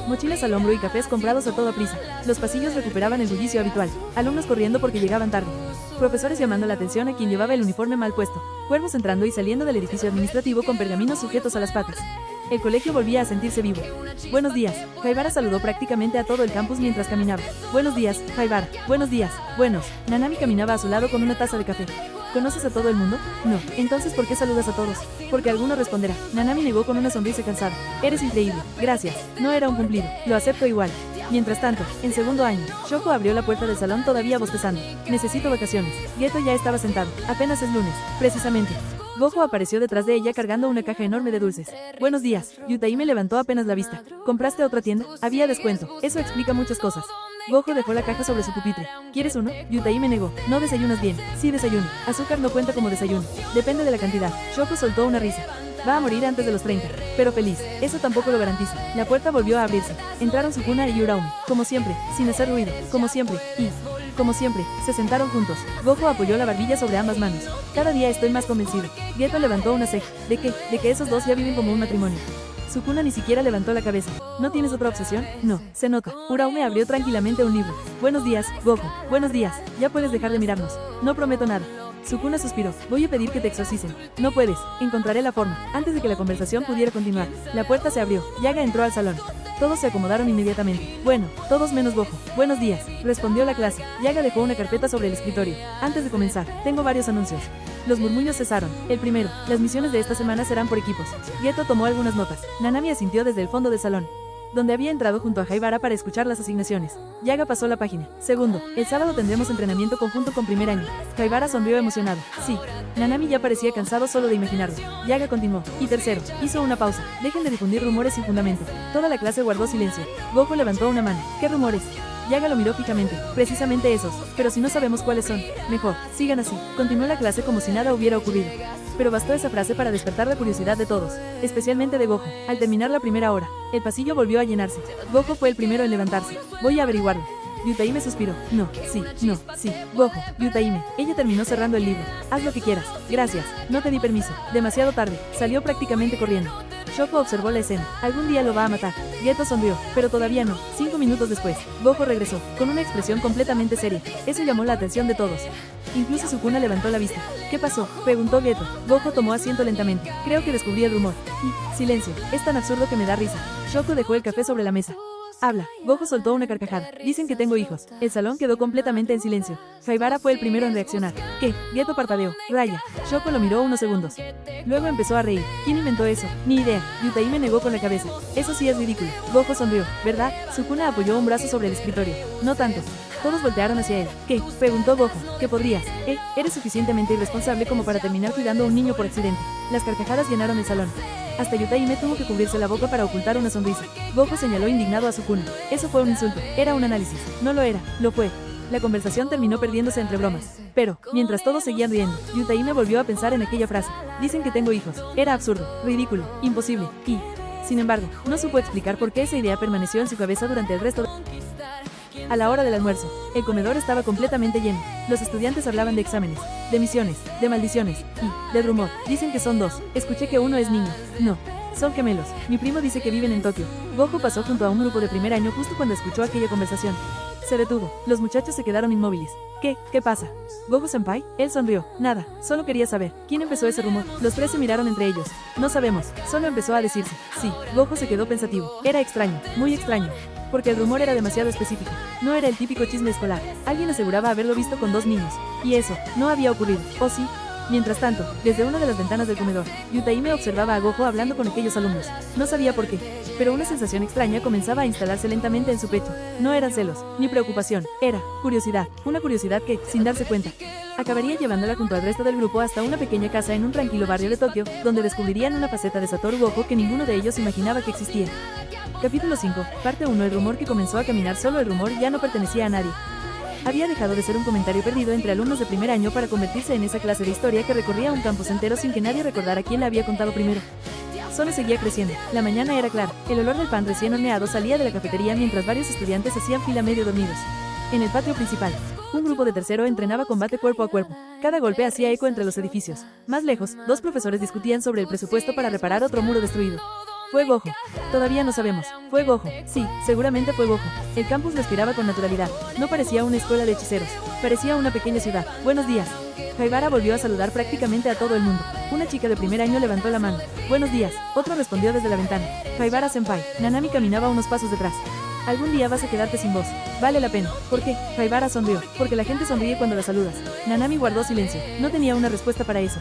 mochilas al hombro y cafés comprados a toda prisa. Los pasillos recuperaban el bullicio habitual, alumnos corriendo porque llegaban tarde, profesores llamando la atención a quien llevaba el uniforme mal puesto, cuervos entrando y saliendo del edificio administrativo con pergaminos sujetos a las patas. El colegio volvía a sentirse vivo. Buenos días. Haibara saludó prácticamente a todo el campus mientras caminaba. Buenos días, Haibara. Buenos días. Buenos. Nanami caminaba a su lado con una taza de café. ¿Conoces a todo el mundo? No. Entonces, ¿por qué saludas a todos? Porque alguno responderá. Nanami negó con una sonrisa cansada. Eres increíble. Gracias. No era un cumplido. Lo acepto igual. Mientras tanto, en segundo año, Shoko abrió la puerta del salón todavía bostezando. Necesito vacaciones. Geto ya estaba sentado. Apenas es lunes. Precisamente. Gojo apareció detrás de ella cargando una caja enorme de dulces. Buenos días. Yutaime levantó apenas la vista. ¿Compraste otra tienda? Había descuento. Eso explica muchas cosas. Gojo dejó la caja sobre su pupitre. ¿Quieres uno? Yutaime negó. No desayunas bien. Sí desayuno. Azúcar no cuenta como desayuno. Depende de la cantidad. Shoko soltó una risa. Va a morir antes de los 30. Pero feliz. Eso tampoco lo garantiza. La puerta volvió a abrirse. Entraron Sukuna y Uraume. Como siempre, sin hacer ruido. Como siempre. Y, como siempre, se sentaron juntos. Gojo apoyó la barbilla sobre ambas manos. Cada día estoy más convencido. Geto levantó una ceja. ¿De qué? De que esos dos ya viven como un matrimonio. Sukuna ni siquiera levantó la cabeza. ¿No tienes otra obsesión? No, se nota. Uraume abrió tranquilamente un libro. Buenos días, Gojo. Buenos días. Ya puedes dejar de mirarnos. No prometo nada. Sukuna suspiró. Voy a pedir que te exorcicen. No puedes. Encontraré la forma. Antes de que la conversación pudiera continuar, la puerta se abrió. Yaga entró al salón. Todos se acomodaron inmediatamente. Bueno, todos menos Gojo. Buenos días, respondió la clase. Yaga dejó una carpeta sobre el escritorio. Antes de comenzar, tengo varios anuncios. Los murmullos cesaron. El primero, las misiones de esta semana serán por equipos. Geto tomó algunas notas. Nanami asintió desde el fondo del salón, donde había entrado junto a Haibara para escuchar las asignaciones. Yaga pasó la página. Segundo, el sábado tendremos entrenamiento conjunto con primer año. Haibara sonrió emocionado. Sí. Nanami ya parecía cansado solo de imaginarlo. Yaga continuó. Y tercero, hizo una pausa. Dejen de difundir rumores sin fundamento. Toda la clase guardó silencio. Gojo levantó una mano. ¿Qué rumores? Yaga lo miró fijamente. Precisamente esos. Pero si no sabemos cuáles son, mejor, sigan así. Continuó la clase como si nada hubiera ocurrido. Pero bastó esa frase para despertar la curiosidad de todos, especialmente de Gojo. Al terminar la primera hora, el pasillo volvió a llenarse. Gojo fue el primero en levantarse. Voy a averiguarlo. Yutaime suspiró. No, sí. Gojo, Yutaime. Ella terminó cerrando el libro. Haz lo que quieras. Gracias. No te di permiso. Demasiado tarde. Salió prácticamente corriendo. Shoko observó la escena. Algún día lo va a matar. Geto sonrió, pero todavía no. 5 minutos después, Gojo regresó, con una expresión completamente seria. Eso llamó la atención de todos. Incluso Sukuna levantó la vista. ¿Qué pasó?, preguntó Geto. Gojo tomó asiento lentamente. Creo que descubrí el rumor. Y, silencio, es tan absurdo que me da risa. Shoko dejó el café sobre la mesa. Habla. Gojo soltó una carcajada. Dicen que tengo hijos. El salón quedó completamente en silencio. Haibara fue el primero en reaccionar. ¿Qué? Geto parpadeó. Raya. Shoko lo miró unos segundos. Luego empezó a reír. ¿Quién inventó eso? Ni idea. Yutaime negó con la cabeza. Eso sí es ridículo. Gojo sonrió. ¿Verdad? Sukuna apoyó un brazo sobre el escritorio. No tanto. Todos voltearon hacia él. ¿Qué? Preguntó Gojo. ¿Qué podrías? Eres suficientemente irresponsable como para terminar cuidando a un niño por accidente. Las carcajadas llenaron el salón. Hasta Yutaime tuvo que cubrirse la boca para ocultar una sonrisa. Gojo señaló indignado a Sukuna. Eso fue un insulto. Era un análisis. No lo era. Lo fue. La conversación terminó perdiéndose entre bromas. Pero, mientras todos seguían riendo, Yutaime volvió a pensar en aquella frase. Dicen que tengo hijos. Era absurdo, ridículo, imposible. Y, sin embargo, no supo explicar por qué esa idea permaneció en su cabeza durante el resto de... A la hora del almuerzo, el comedor estaba completamente lleno. Los estudiantes hablaban de exámenes, de misiones, de maldiciones y, del rumor. Dicen que son dos. Escuché que uno es niño. No. Son gemelos. Mi primo dice que viven en Tokio. Gojo pasó junto a un grupo de primer año justo cuando escuchó aquella conversación. Se detuvo. Los muchachos se quedaron inmóviles. ¿Qué pasa? ¿Gojo-senpai? Él sonrió. Nada, solo quería saber. ¿Quién empezó ese rumor? Los tres se miraron entre ellos. No sabemos. Solo empezó a decirse. Sí. Gojo se quedó pensativo. Era extraño. Muy extraño. Porque el rumor era demasiado específico. No era el típico chisme escolar. Alguien aseguraba haberlo visto con 2 niños. Y eso, no había ocurrido. ¿O sí? Mientras tanto, desde una de las ventanas del comedor, Yutaime observaba a Gojo hablando con aquellos alumnos. No sabía por qué, pero una sensación extraña comenzaba a instalarse lentamente en su pecho. No eran celos, ni preocupación, era curiosidad. Una curiosidad que, sin darse cuenta, acabaría llevándola junto al resto del grupo hasta una pequeña casa en un tranquilo barrio de Tokio, donde descubrirían una faceta de Satoru Gojo que ninguno de ellos imaginaba que existía. Capítulo 5, parte 1. El rumor que comenzó a caminar. Solo el rumor ya no pertenecía a nadie. Había dejado de ser un comentario perdido entre alumnos de primer año para convertirse en esa clase de historia que recorría un campus entero sin que nadie recordara quién la había contado primero. Solo seguía creciendo. La mañana era clara. El olor del pan recién horneado salía de la cafetería mientras varios estudiantes hacían fila medio dormidos. En el patio principal, un grupo de tercero entrenaba combate cuerpo a cuerpo. Cada golpe hacía eco entre los edificios. Más lejos, 2 profesores discutían sobre el presupuesto para reparar otro muro destruido. Fue Gojo. Todavía no sabemos. Fue Gojo. Sí, seguramente fue Gojo. El campus respiraba con naturalidad. No parecía una escuela de hechiceros. Parecía una pequeña ciudad. Buenos días. Haibara volvió a saludar prácticamente a todo el mundo. Una chica de primer año levantó la mano. Buenos días. Otro respondió desde la ventana. Haibara-senpai. Nanami caminaba unos pasos detrás. Algún día vas a quedarte sin voz. Vale la pena. ¿Por qué? Haibara sonrió. Porque la gente sonríe cuando la saludas. Nanami guardó silencio. No tenía una respuesta para eso.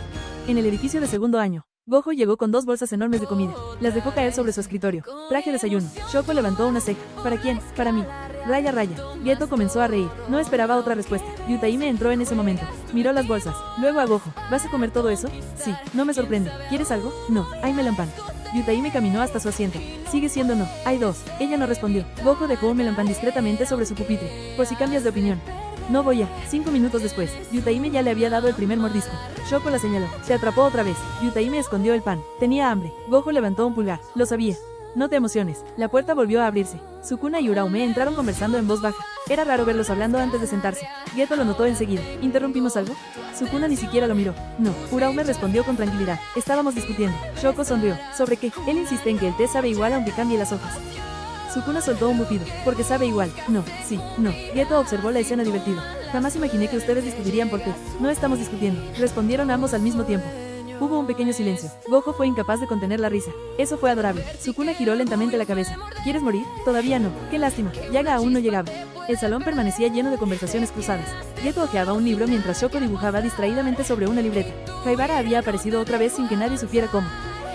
En el edificio de segundo año, Gojo llegó con 2 bolsas enormes de comida. Las dejó caer sobre su escritorio. Traje desayuno. Shoko levantó una ceja. ¿Para quién? Para mí. Raya. Geto comenzó a reír. No esperaba otra respuesta. Yutaime entró en ese momento. Miró las bolsas. Luego a Gojo. ¿Vas a comer todo eso? Sí. No me sorprende. ¿Quieres algo? No. Hay melampan. Yutaime caminó hasta su asiento. Sigue siendo no. Hay 2. Ella no respondió. Gojo dejó un melampan discretamente sobre su pupitre. Por si cambias de opinión. No voy a. 5 minutos después, Yutaime ya le había dado el primer mordisco. Shoko la señaló. Se atrapó otra vez. Yutaime escondió el pan. Tenía hambre. Gojo levantó un pulgar. Lo sabía. No te emociones. La puerta volvió a abrirse. Sukuna y Uraume entraron conversando en voz baja. Era raro verlos hablando antes de sentarse. Geto lo notó enseguida. ¿Interrumpimos algo? Sukuna ni siquiera lo miró. No. Uraume respondió con tranquilidad. Estábamos discutiendo. Shoko sonrió. ¿Sobre qué? Él insiste en que el té sabe igual aunque cambie las hojas. Sukuna soltó un bufido. Porque sabe igual. No, sí, no. Geto observó la escena divertido. Jamás imaginé que ustedes discutirían por qué. No estamos discutiendo. Respondieron ambos al mismo tiempo. Hubo un pequeño silencio. Gojo fue incapaz de contener la risa. Eso fue adorable. Sukuna giró lentamente la cabeza. ¿Quieres morir? Todavía no. Qué lástima. Yaga aún no llegaba. El salón permanecía lleno de conversaciones cruzadas. Geto hojeaba un libro mientras Shoko dibujaba distraídamente sobre una libreta. Haibara había aparecido otra vez sin que nadie supiera cómo.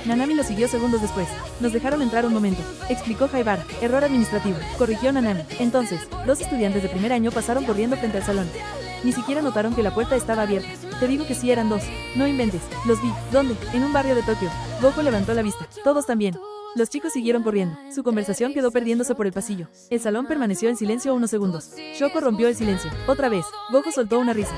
Nanami lo siguió segundos después. Nos dejaron entrar un momento, explicó Haibara. Error administrativo, corrigió Nanami. Entonces, dos estudiantes de primer año pasaron corriendo frente al salón. Ni siquiera notaron que la puerta estaba abierta. Te digo que sí eran dos. No inventes. Los vi. ¿Dónde? En un barrio de Tokio. Gojo levantó la vista. Todos también. Los chicos siguieron corriendo. Su conversación quedó perdiéndose por el pasillo. El salón permaneció en silencio unos segundos. Shoko rompió el silencio. Otra vez. Gojo soltó una risa.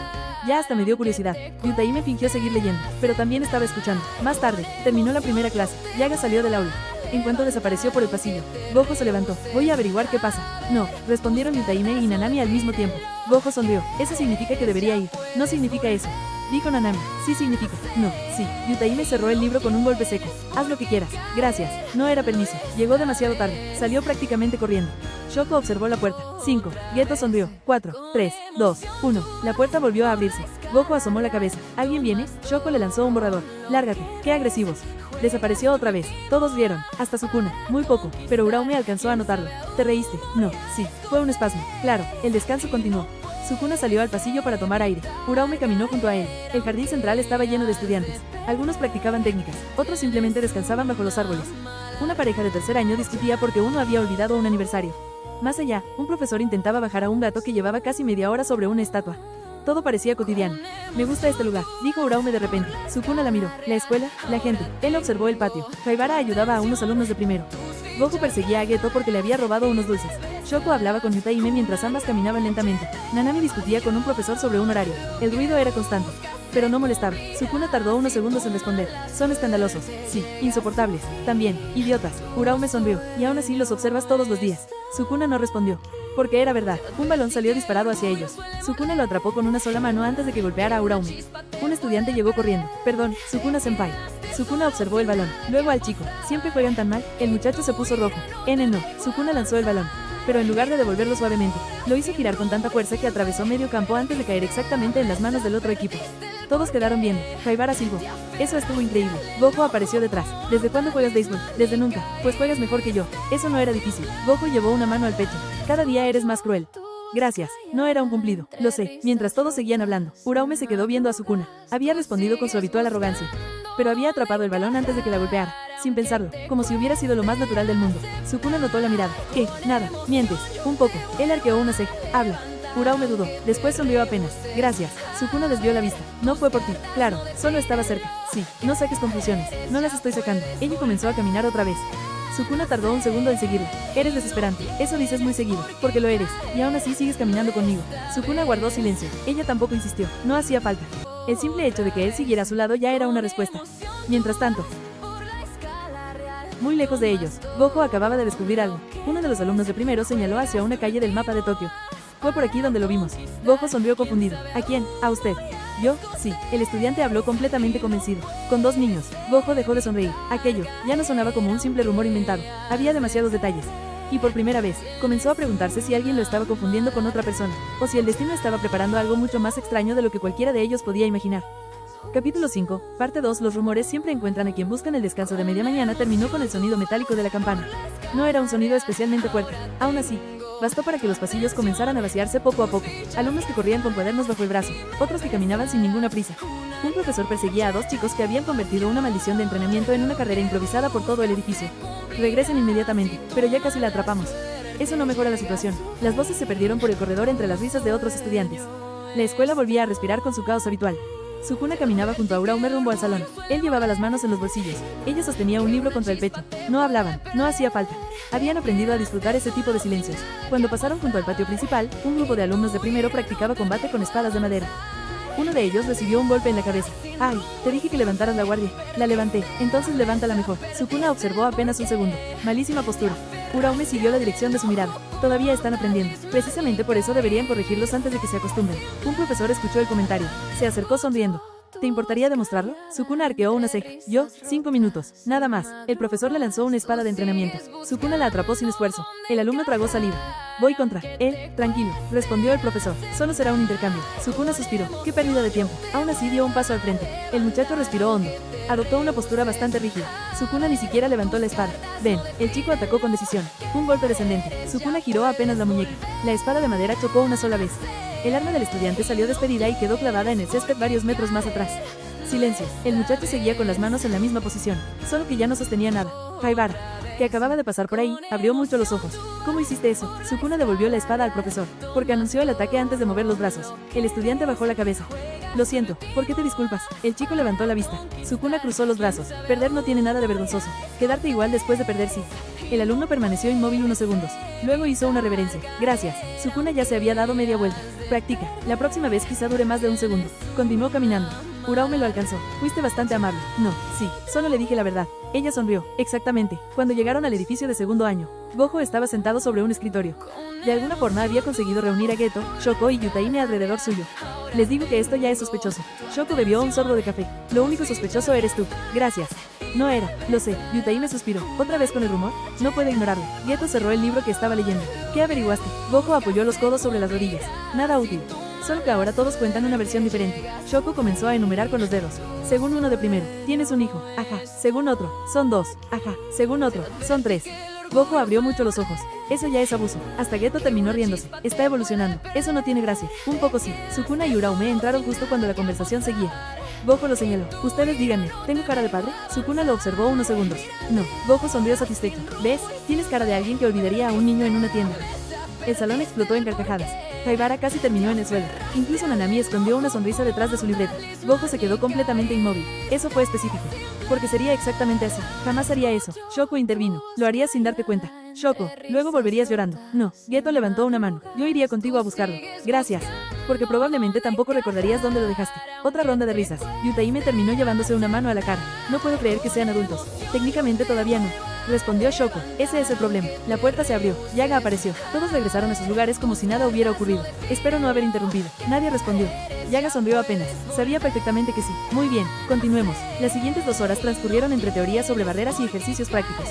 Ya hasta me dio curiosidad. Yutaime fingió seguir leyendo, pero también estaba escuchando. Más tarde, terminó la primera clase. Yaga salió del aula. En cuanto desapareció por el pasillo, Gojo se levantó. Voy a averiguar qué pasa. No, respondieron Yutaime y Nanami al mismo tiempo. Gojo sonrió. Eso significa que debería ir. No significa eso, dijo Nanami. Sí significa. No, sí. Yutaime cerró el libro con un golpe seco. Haz lo que quieras. Gracias. No era permiso. Llegó demasiado tarde. Salió prácticamente corriendo. Shoko observó la puerta. 5. Geto sonrió. 4, 3, 2, 1. La puerta volvió a abrirse. Gojo asomó la cabeza. ¿Alguien viene? Shoko le lanzó un borrador. Lárgate. ¡Qué agresivos! Desapareció otra vez. Todos rieron. Hasta Sukuna. Muy poco. Pero Uraume alcanzó a notarlo. ¿Te reíste? No. Sí. Fue un espasmo. Claro. El descanso continuó. Sukuna salió al pasillo para tomar aire. Uraume caminó junto a él. El jardín central estaba lleno de estudiantes. Algunos practicaban técnicas. Otros simplemente descansaban bajo los árboles. Una pareja de tercer año discutía porque uno había olvidado un aniversario. Más allá, un profesor intentaba bajar a un gato que llevaba casi media hora sobre una estatua. Todo parecía cotidiano. Me gusta este lugar, dijo Uraume de repente. Sukuna la miró. La escuela, la gente. Él observó el patio. Haibara ayudaba a unos alumnos de primero. Gojo perseguía a Geto porque le había robado unos dulces. Shoko hablaba con Yutaime mientras ambas caminaban lentamente. Nanami discutía con un profesor sobre un horario. El ruido era constante, pero no molestaba. Sukuna tardó unos segundos en responder. Son escandalosos. Sí, insoportables. También, idiotas. Uraume sonrió. Y aún así los observas todos los días. Sukuna no respondió. Porque era verdad. Un balón salió disparado hacia ellos. Sukuna lo atrapó con una sola mano antes de que golpeara a Uraume. Un estudiante llegó corriendo. Perdón, Sukuna-senpai. Sukuna observó el balón. Luego al chico. ¿Siempre juegan tan mal? El muchacho se puso rojo. No. Sukuna lanzó el balón. Pero en lugar de devolverlo suavemente, lo hizo girar con tanta fuerza que atravesó medio campo antes de caer exactamente en las manos del otro equipo. Todos quedaron viendo. Haibara silbó. Eso estuvo increíble. Gojo apareció detrás. ¿Desde cuándo juegas béisbol? Desde nunca. Pues juegas mejor que yo. Eso no era difícil. Gojo llevó una mano al pecho. Cada día eres más cruel. Gracias. No era un cumplido. Lo sé. Mientras todos seguían hablando, Uraume se quedó viendo a Sukuna. Había respondido con su habitual arrogancia. Pero había atrapado el balón antes de que la golpeara. Sin pensarlo, como si hubiera sido lo más natural del mundo. Sukuna notó la mirada. ¿Qué? Nada. Mientes. Un poco. Él arqueó una ceja. Habla. Uraume dudó. Después sonrió apenas. Gracias. Sukuna desvió la vista. No fue por ti. Claro. Solo estaba cerca. Sí. No saques conclusiones. No las estoy sacando. Ella comenzó a caminar otra vez. Sukuna tardó un segundo en seguirla. Eres desesperante. Eso dices muy seguido. Porque lo eres. Y aún así sigues caminando conmigo. Sukuna guardó silencio. Ella tampoco insistió. No hacía falta. El simple hecho de que él siguiera a su lado ya era una respuesta. Mientras tanto, muy lejos de ellos, Gojo acababa de descubrir algo. Uno de los alumnos de primero señaló hacia una calle del mapa de Tokio. Fue por aquí donde lo vimos. Gojo sonrió confundido. ¿A quién? ¿A usted? ¿Yo? Sí. El estudiante habló completamente convencido. Con dos niños. Gojo dejó de sonreír. Aquello ya no sonaba como un simple rumor inventado. Había demasiados detalles. Y por primera vez, comenzó a preguntarse si alguien lo estaba confundiendo con otra persona, o si el destino estaba preparando algo mucho más extraño de lo que cualquiera de ellos podía imaginar. Capítulo 5, parte 2. Los rumores siempre encuentran a quien buscan. El descanso de media mañana terminó con el sonido metálico de la campana. No era un sonido especialmente fuerte. Aún así, bastó para que los pasillos comenzaran a vaciarse poco a poco. Alumnos que corrían con cuadernos bajo el brazo, otros que caminaban sin ninguna prisa. Un profesor perseguía a dos chicos que habían convertido una maldición de entrenamiento en una carrera improvisada por todo el edificio. Regresen inmediatamente, pero ya casi la atrapamos. Eso no mejora la situación. Las voces se perdieron por el corredor entre las risas de otros estudiantes. La escuela volvía a respirar con su caos habitual. Sukuna caminaba junto a Uraume rumbo al salón. Él llevaba las manos en los bolsillos. Ella sostenía un libro contra el pecho. No hablaban, no hacía falta. Habían aprendido a disfrutar ese tipo de silencios. Cuando pasaron junto al patio principal, un grupo de alumnos de primero practicaba combate con espadas de madera. Uno de ellos recibió un golpe en la cabeza. ¡Ay! Te dije que levantaras la guardia. La levanté. Entonces levántala mejor. Sukuna observó apenas un segundo. Malísima postura. Uraume siguió la dirección de su mirada. Todavía están aprendiendo. Precisamente por eso deberían corregirlos antes de que se acostumbren. Un profesor escuchó el comentario. Se acercó sonriendo. ¿Te importaría demostrarlo? Sukuna arqueó una ceja. Yo, 5 minutos. Nada más. El profesor le lanzó una espada de entrenamiento. Sukuna la atrapó sin esfuerzo. El alumno tragó saliva. Voy contra él, tranquilo, respondió el profesor. Solo será un intercambio. Sukuna suspiró. Qué pérdida de tiempo. Aún así dio un paso al frente. El muchacho respiró hondo. Adoptó una postura bastante rígida. Sukuna ni siquiera levantó la espada. Ven, el chico atacó con decisión. Un golpe descendente. Sukuna giró apenas la muñeca. La espada de madera chocó una sola vez. El arma del estudiante salió despedida y quedó clavada en el césped varios metros más atrás. Silencio. El muchacho seguía con las manos en la misma posición, solo que ya no sostenía nada. Haibara, que acababa de pasar por ahí, abrió mucho los ojos. ¿Cómo hiciste eso? Sukuna devolvió la espada al profesor, porque anunció el ataque antes de mover los brazos. El estudiante bajó la cabeza. Lo siento, ¿por qué te disculpas? El chico levantó la vista. Sukuna cruzó los brazos. Perder no tiene nada de vergonzoso. Quedarte igual después de perder sí. El alumno permaneció inmóvil unos segundos. Luego hizo una reverencia. Gracias. Sukuna ya se había dado media vuelta. Practica. La próxima vez quizá dure más de un segundo. Continuó caminando. Uraume lo alcanzó. Fuiste bastante amable. No, sí, solo le dije la verdad. Ella sonrió. Exactamente. Cuando llegaron al edificio de segundo año, Gojo estaba sentado sobre un escritorio. De alguna forma había conseguido reunir a Geto, Shoko y Yutaime alrededor suyo. Les digo que esto ya es sospechoso. Shoko bebió un sorbo de café. Lo único sospechoso eres tú. Gracias. No era, lo sé. Yutaime suspiró. ¿Otra vez con el rumor? No puede ignorarlo. Geto cerró el libro que estaba leyendo. ¿Qué averiguaste? Gojo apoyó los codos sobre las rodillas. Nada útil. Solo que ahora todos cuentan una versión diferente. Shoko comenzó a enumerar con los dedos. Según uno de primero, tienes un hijo. Ajá. Según otro, son 2. Ajá. Según otro, son 3. Gojo abrió mucho los ojos. Eso ya es abuso. Hasta Geto terminó riéndose. Está evolucionando. Eso no tiene gracia. Un poco sí. Sukuna y Uraume entraron justo cuando la conversación seguía. Gojo lo señaló. Ustedes díganme, ¿tengo cara de padre? Sukuna lo observó unos segundos. No. Gojo sonrió satisfecho. ¿Ves? Tienes cara de alguien que olvidaría a un niño en una tienda. El salón explotó en carcajadas. Haibara casi terminó en el suelo. Incluso Nanami escondió una sonrisa detrás de su libreta. Gojo se quedó completamente inmóvil. Eso fue específico. Porque sería exactamente así. Jamás haría eso. Shoko intervino. Lo harías sin darte cuenta. Shoko, luego volverías llorando. No. Geto levantó una mano. Yo iría contigo a buscarlo. Gracias. Porque probablemente tampoco recordarías dónde lo dejaste. Otra ronda de risas. Yutaime terminó llevándose una mano a la cara. No puedo creer que sean adultos. Técnicamente todavía no. Respondió Shoko. Ese es el problema. La puerta se abrió. Yaga apareció. Todos regresaron a sus lugares como si nada hubiera ocurrido. Espero no haber interrumpido. Nadie respondió. Yaga sonrió apenas. Sabía perfectamente que sí. Muy bien, continuemos. Las siguientes 2 horas transcurrieron entre teorías sobre barreras y ejercicios prácticos.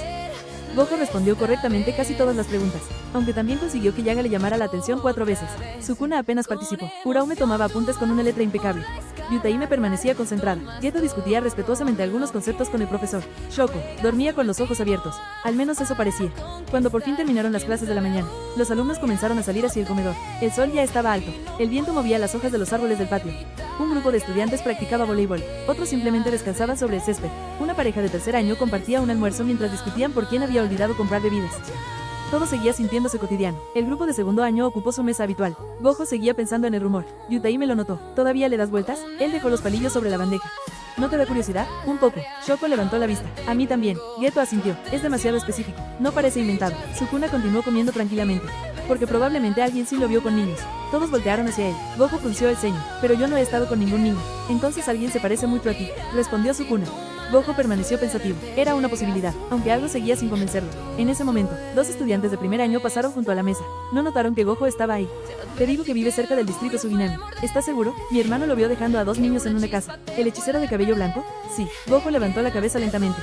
Gojo respondió correctamente casi todas las preguntas, aunque también consiguió que Yaga le llamara la atención 4 veces. Sukuna apenas participó. Uraume tomaba apuntes con una letra impecable. Yutaime permanecía concentrada. Geto discutía respetuosamente algunos conceptos con el profesor. Shoko dormía con los ojos abiertos. Al menos eso parecía. Cuando por fin terminaron las clases de la mañana, los alumnos comenzaron a salir hacia el comedor. El sol ya estaba alto. El viento movía las hojas de los árboles del patio. Un grupo de estudiantes practicaba voleibol. Otros simplemente descansaban sobre el césped. Una pareja de tercer año compartía un almuerzo mientras discutían por quién había olvidado comprar bebidas. Todo seguía sintiéndose cotidiano. El grupo de segundo año ocupó su mesa habitual. Gojo seguía pensando en el rumor. Yutaime lo notó. ¿Todavía le das vueltas? Él dejó los palillos sobre la bandeja. ¿No te da curiosidad? Un poco. Shoko levantó la vista. A mí también. Geto asintió. Es demasiado específico. No parece inventado. Sukuna continuó comiendo tranquilamente. Porque probablemente alguien sí lo vio con niños. Todos voltearon hacia él. Gojo frunció el ceño. Pero yo no he estado con ningún niño. Entonces alguien se parece mucho a ti. Respondió Sukuna. Gojo permaneció pensativo. Era una posibilidad, aunque algo seguía sin convencerlo. En ese momento, 2 estudiantes de primer año pasaron junto a la mesa. No notaron que Gojo estaba ahí. Te digo que vive cerca del distrito Suginami. ¿Estás seguro? Mi hermano lo vio dejando a 2 niños en una casa. ¿El hechicero de cabello blanco? Sí. Gojo levantó la cabeza lentamente.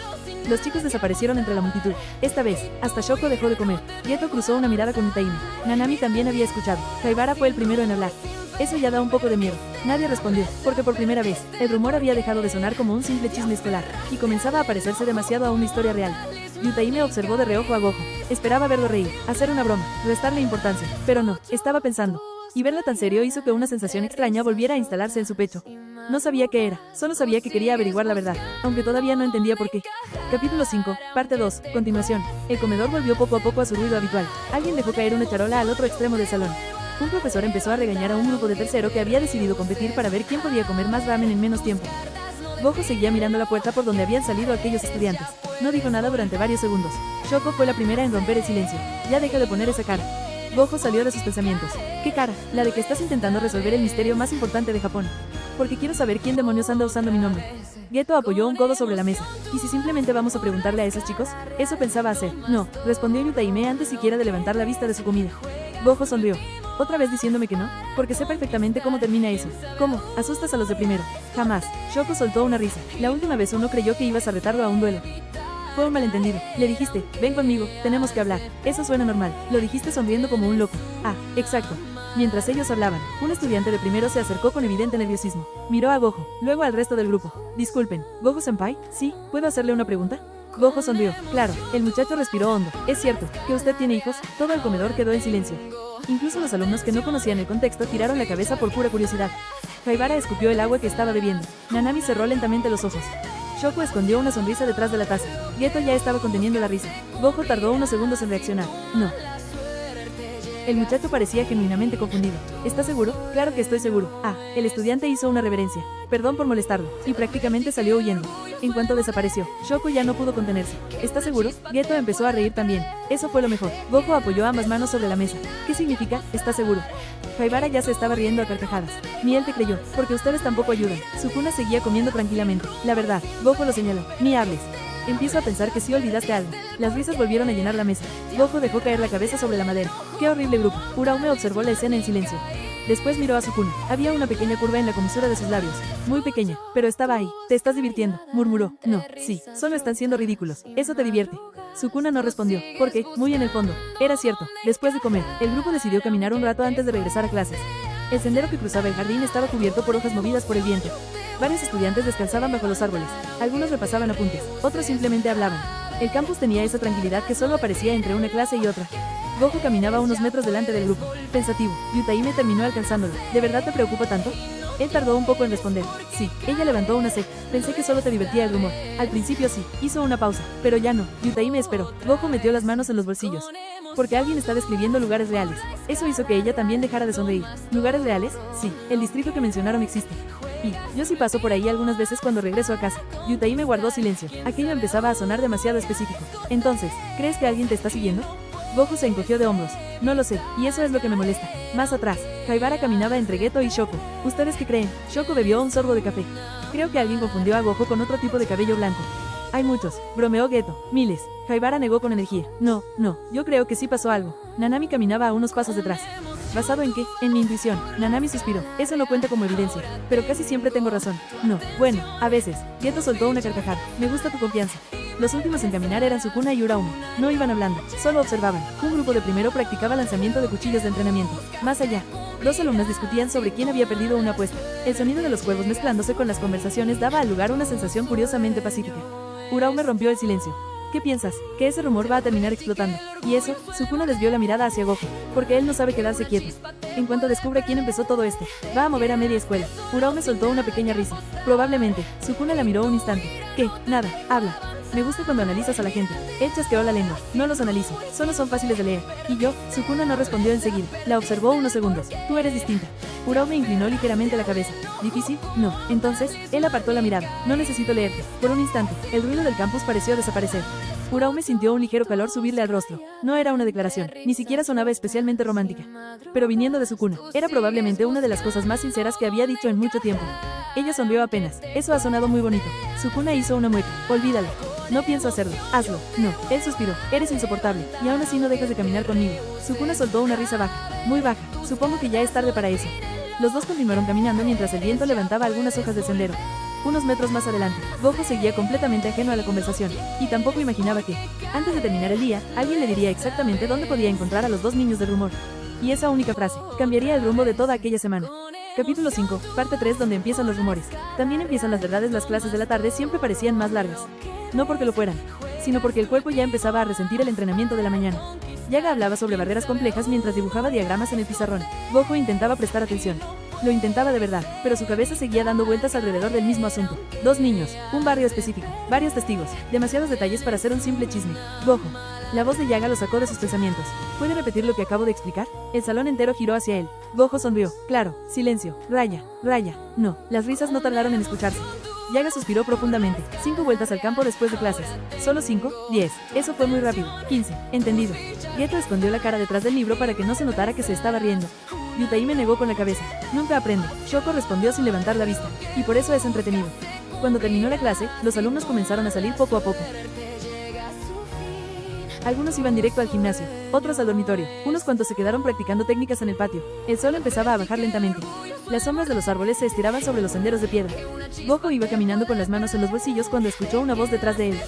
Los chicos desaparecieron entre la multitud. Esta vez, hasta Shoko dejó de comer. Geto cruzó una mirada con Yutaime. Nanami también había escuchado. Haibara fue el primero en hablar. Eso ya da un poco de miedo. Nadie respondió, porque por primera vez, el rumor había dejado de sonar como un simple chisme escolar, y comenzaba a parecerse demasiado a una historia real. Yutaime observó de reojo a Gojo. Esperaba verlo reír, hacer una broma, restarle importancia, pero no, estaba pensando. Y verla tan serio hizo que una sensación extraña volviera a instalarse en su pecho. No sabía qué era, solo sabía que quería averiguar la verdad, aunque todavía no entendía por qué. Capítulo 5, parte 2, continuación. El comedor volvió poco a poco a su ruido habitual. Alguien dejó caer una charola al otro extremo del salón. Un profesor empezó a regañar a un grupo de tercero que había decidido competir para ver quién podía comer más ramen en menos tiempo. Gojo seguía mirando la puerta por donde habían salido aquellos estudiantes. No dijo nada durante varios segundos. Shoko fue la primera en romper el silencio. Ya deja de poner esa cara. Gojo salió de sus pensamientos. ¿Qué cara? La de que estás intentando resolver el misterio más importante de Japón. Porque quiero saber quién demonios anda usando mi nombre. Geto apoyó un codo sobre la mesa. ¿Y si simplemente vamos a preguntarle a esos chicos? Eso pensaba hacer. No, respondió Yutaime antes siquiera de levantar la vista de su comida. Gojo sonrió. ¿Otra vez diciéndome que no? Porque sé perfectamente cómo termina eso. ¿Cómo? Asustas a los de primero. Jamás. Shoko soltó una risa. La última vez uno creyó que ibas a retarlo a un duelo. Fue un malentendido. Le dijiste, ven conmigo, tenemos que hablar. Eso suena normal. Lo dijiste sonriendo como un loco. Ah, exacto. Mientras ellos hablaban, un estudiante de primero se acercó con evidente nerviosismo. Miró a Gojo, luego al resto del grupo. Disculpen, ¿Gojo-senpai? Sí, ¿puedo hacerle una pregunta? Gojo sonrió. Claro, el muchacho respiró hondo. Es cierto, que usted tiene hijos. Todo el comedor quedó en silencio. Incluso los alumnos que no conocían el contexto giraron la cabeza por pura curiosidad. Haibara escupió el agua que estaba bebiendo. Nanami cerró lentamente los ojos. Shoko escondió una sonrisa detrás de la taza. Geto ya estaba conteniendo la risa. Gojo tardó unos segundos en reaccionar. No. El muchacho parecía genuinamente confundido. ¿Estás seguro? Claro que estoy seguro. Ah, el estudiante hizo una reverencia. Perdón por molestarlo. Y prácticamente salió huyendo. En cuanto desapareció, Shoko ya no pudo contenerse. ¿Estás seguro? Geto empezó a reír también. Eso fue lo mejor. Gojo apoyó ambas manos sobre la mesa. ¿Qué significa? ¿Estás seguro? Haibara ya se estaba riendo a carcajadas. Ni él te creyó, porque ustedes tampoco ayudan. Sukuna seguía comiendo tranquilamente. La verdad, Gojo lo señaló. Ni hables. Empiezo a pensar que sí olvidaste algo. Las risas volvieron a llenar la mesa. Gojo dejó caer la cabeza sobre la madera. ¡Qué horrible grupo! Uraume observó la escena en silencio. Después miró a Sukuna. Había una pequeña curva en la comisura de sus labios. Muy pequeña, pero estaba ahí. Te estás divirtiendo, murmuró. No, sí, solo están siendo ridículos. Eso te divierte. Sukuna no respondió, porque, muy en el fondo, era cierto. Después de comer, el grupo decidió caminar un rato antes de regresar a clases. El sendero que cruzaba el jardín estaba cubierto por hojas movidas por el viento. Varios estudiantes descansaban bajo los árboles. Algunos repasaban apuntes, otros simplemente hablaban. El campus tenía esa tranquilidad que solo aparecía entre una clase y otra. Gojo caminaba unos metros delante del grupo. Pensativo, Yutaime terminó alcanzándolo. ¿De verdad te preocupa tanto? Él tardó un poco en responder. Sí, ella levantó una ceja. Pensé que solo te divertía el rumor. Al principio sí, hizo una pausa, pero ya no. Yutaime esperó. Gojo metió las manos en los bolsillos. Porque alguien está describiendo lugares reales. Eso hizo que ella también dejara de sonreír. ¿Lugares reales? Sí, el distrito que mencionaron existe. Y, yo sí paso por ahí algunas veces cuando regreso a casa. Yutaime guardó silencio. Aquello empezaba a sonar demasiado específico. Entonces, ¿crees que alguien te está siguiendo? Gojo se encogió de hombros. No lo sé, y eso es lo que me molesta. Más atrás, Haibara caminaba entre Geto y Shoko. ¿Ustedes qué creen? Shoko bebió un sorbo de café. Creo que alguien confundió a Gojo con otro tipo de cabello blanco. Hay muchos, bromeó Geto. Miles. Haibara negó con energía. No, yo creo que sí pasó algo. Nanami caminaba a unos pasos detrás. ¿Basado en qué? En mi intuición. Nanami suspiró. Eso no cuenta como evidencia. Pero casi siempre tengo razón. No. Bueno, a veces. Geto soltó una carcajada. Me gusta tu confianza. Los últimos en caminar eran Sukuna y Uraume. No iban hablando, solo observaban. Un grupo de primero practicaba lanzamiento de cuchillos de entrenamiento. Más allá, dos alumnas discutían sobre quién había perdido una apuesta. El sonido de los cuervos mezclándose con las conversaciones daba al lugar una sensación curiosamente pacífica. Uraume rompió el silencio. ¿Qué piensas? Que ese rumor va a terminar explotando. Y eso, Sukuna desvió la mirada hacia Gojo, porque él no sabe quedarse quieto. En cuanto descubra quién empezó todo esto, va a mover a media escuela. Uraume soltó una pequeña risa. Probablemente. Sukuna la miró un instante. ¿Qué? Nada, habla. Me gusta cuando analizas a la gente. Él chasqueó la lengua. No los analizo, solo son fáciles de leer. ¿Y yo? Sukuna no respondió enseguida. La observó unos segundos. Tú eres distinta. Uraume inclinó ligeramente la cabeza. ¿Difícil? No. Entonces, él apartó la mirada. No necesito leerte. Por un instante, el ruido del campus pareció desaparecer. Uraume sintió un ligero calor subirle al rostro. No era una declaración, ni siquiera sonaba especialmente romántica. Pero viniendo de Sukuna, era probablemente una de las cosas más sinceras que había dicho en mucho tiempo. Ella sonrió apenas. Eso ha sonado muy bonito. Sukuna hizo una mueca. Olvídalo. No pienso hacerlo. Hazlo. No. Él suspiró. Eres insoportable. Y aún así no dejas de caminar conmigo. Sukuna soltó una risa baja. Muy baja. Supongo que ya es tarde para eso. Los dos continuaron caminando mientras el viento levantaba algunas hojas del sendero. Unos metros más adelante, Gojo seguía completamente ajeno a la conversación, y tampoco imaginaba que, antes de terminar el día, alguien le diría exactamente dónde podía encontrar a los dos niños del rumor. Y esa única frase, cambiaría el rumbo de toda aquella semana. Capítulo 5, parte 3, donde empiezan los rumores. También empiezan las verdades. Las clases de la tarde siempre parecían más largas. No porque lo fueran, sino porque el cuerpo ya empezaba a resentir el entrenamiento de la mañana. Yaga hablaba sobre barreras complejas mientras dibujaba diagramas en el pizarrón. Gojo intentaba prestar atención. Lo intentaba de verdad, pero su cabeza seguía dando vueltas alrededor del mismo asunto. Dos niños, un barrio específico, varios testigos, demasiados detalles para ser un simple chisme. Gojo. La voz de Yaga lo sacó de sus pensamientos. ¿Puede repetir lo que acabo de explicar? El salón entero giró hacia él. Gojo sonrió. Claro, silencio. Raya. No, las risas no tardaron en escucharse. Yaga suspiró profundamente. 5 vueltas al campo después de clases. ¿Solo 5? 10. Eso fue muy rápido. 15. Entendido. Geto escondió la cara detrás del libro para que no se notara que se estaba riendo. Yutaime negó con la cabeza. Nunca aprende. Shoko respondió sin levantar la vista. Y por eso es entretenido. Cuando terminó la clase, los alumnos comenzaron a salir poco a poco. Algunos iban directo al gimnasio, otros al dormitorio, unos cuantos se quedaron practicando técnicas en el patio. El sol empezaba a bajar lentamente. Las sombras de los árboles se estiraban sobre los senderos de piedra. Gojo iba caminando con las manos en los bolsillos cuando escuchó una voz detrás de él.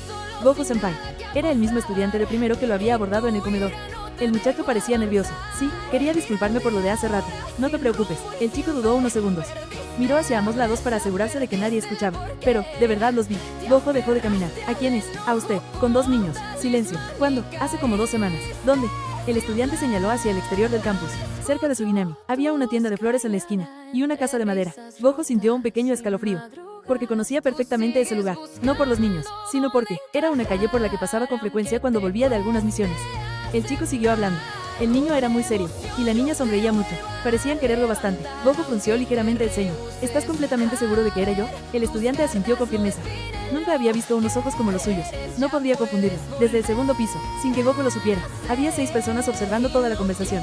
Gojo-senpai. Era el mismo estudiante de primero que lo había abordado en el comedor. El muchacho parecía nervioso. Sí, quería disculparme por lo de hace rato. No te preocupes. El chico dudó unos segundos. Miró hacia ambos lados para asegurarse de que nadie escuchaba. Pero, de verdad los vi. Gojo dejó de caminar. ¿A quién es? A usted. Con 2 niños. Silencio. ¿Cuándo? Hace como 2 semanas. ¿Dónde? El estudiante señaló hacia el exterior del campus. Cerca de Suginami, había una tienda de flores en la esquina, y una casa de madera. Gojo sintió un pequeño escalofrío, porque conocía perfectamente ese lugar, no por los niños, sino porque era una calle por la que pasaba con frecuencia cuando volvía de algunas misiones. El chico siguió hablando. El niño era muy serio, y la niña sonreía mucho. Parecían quererlo bastante. Gojo frunció ligeramente el ceño. ¿Estás completamente seguro de que era yo? El estudiante asintió con firmeza. Nunca había visto unos ojos como los suyos. No podría confundirlo. Desde el segundo piso, sin que Gojo lo supiera, había 6 personas observando toda la conversación.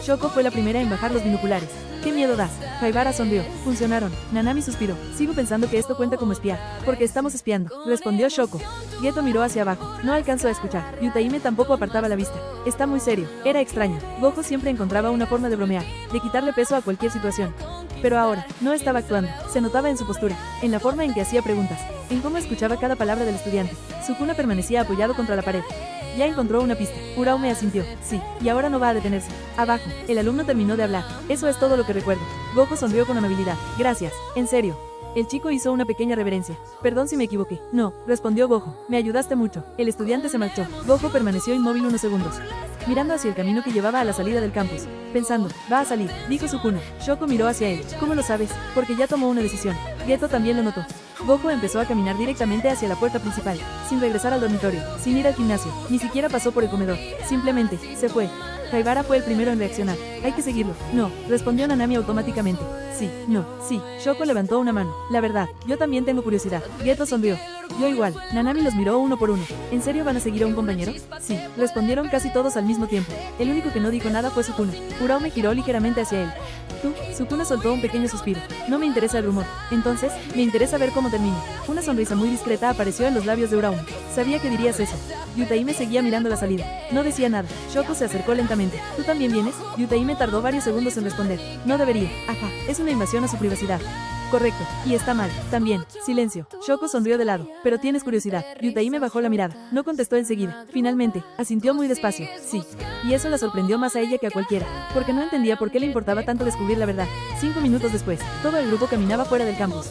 Shoko fue la primera en bajar los binoculares. ¿Qué miedo das? Haibara sonrió. Funcionaron. Nanami suspiró. Sigo pensando que esto cuenta como espiar. Porque estamos espiando, respondió Shoko. Geto miró hacia abajo. No alcanzó a escuchar. Yutaime tampoco apartaba la vista. Está muy serio. Era extraño. Gojo siempre encontraba una forma de bromear, de quitarle peso a cualquier situación. Pero ahora, no estaba actuando. Se notaba en su postura, en la forma en que hacía preguntas, en cómo escuchaba cada palabra del estudiante. Sukuna permanecía apoyado contra la pared. Ya encontró una pista. Uraume asintió. Sí, y ahora no va a detenerse. Abajo, el alumno terminó de hablar. Eso es todo lo que recuerdo. Gojo sonrió con amabilidad. Gracias. En serio. El chico hizo una pequeña reverencia. Perdón si me equivoqué. No, respondió Gojo. Me ayudaste mucho. El estudiante se marchó. Gojo permaneció inmóvil unos segundos, mirando hacia el camino que llevaba a la salida del campus. Pensando, va a salir, dijo Sukuna. Shoko miró hacia él. ¿Cómo lo sabes? Porque ya tomó una decisión. Geto también lo notó. Gojo empezó a caminar directamente hacia la puerta principal, sin regresar al dormitorio, sin ir al gimnasio, ni siquiera pasó por el comedor. Simplemente, se fue. Haibara fue el primero en reaccionar. Hay que seguirlo. No, respondió Nanami automáticamente. Sí, no, sí. Shoko levantó una mano. La verdad, yo también tengo curiosidad. Geto sonrió. Yo igual. Nanami los miró uno por uno. ¿En serio van a seguir a un compañero? Sí, respondieron casi todos al mismo tiempo. El único que no dijo nada fue Sukuna. Uraume giró ligeramente hacia él. ¿Tú? Sukuna soltó un pequeño suspiro. No me interesa el rumor. Entonces, me interesa ver cómo termina. Una sonrisa muy discreta apareció en los labios de Uraume. Sabía que dirías eso. Yutaime seguía mirando la salida. No decía nada. Shoko se acercó lentamente. ¿Tú también vienes? Yutaime tardó varios segundos en responder. No debería. Ajá, es una invasión a su privacidad. Correcto, y está mal, también. Silencio. Shoko sonrió de lado. Pero tienes curiosidad. Yutaime bajó la mirada. No contestó enseguida. Finalmente, asintió muy despacio. Sí. Y eso la sorprendió más a ella que a cualquiera, porque no entendía por qué le importaba tanto descubrir la verdad. 5 minutos después, todo el grupo caminaba fuera del campus,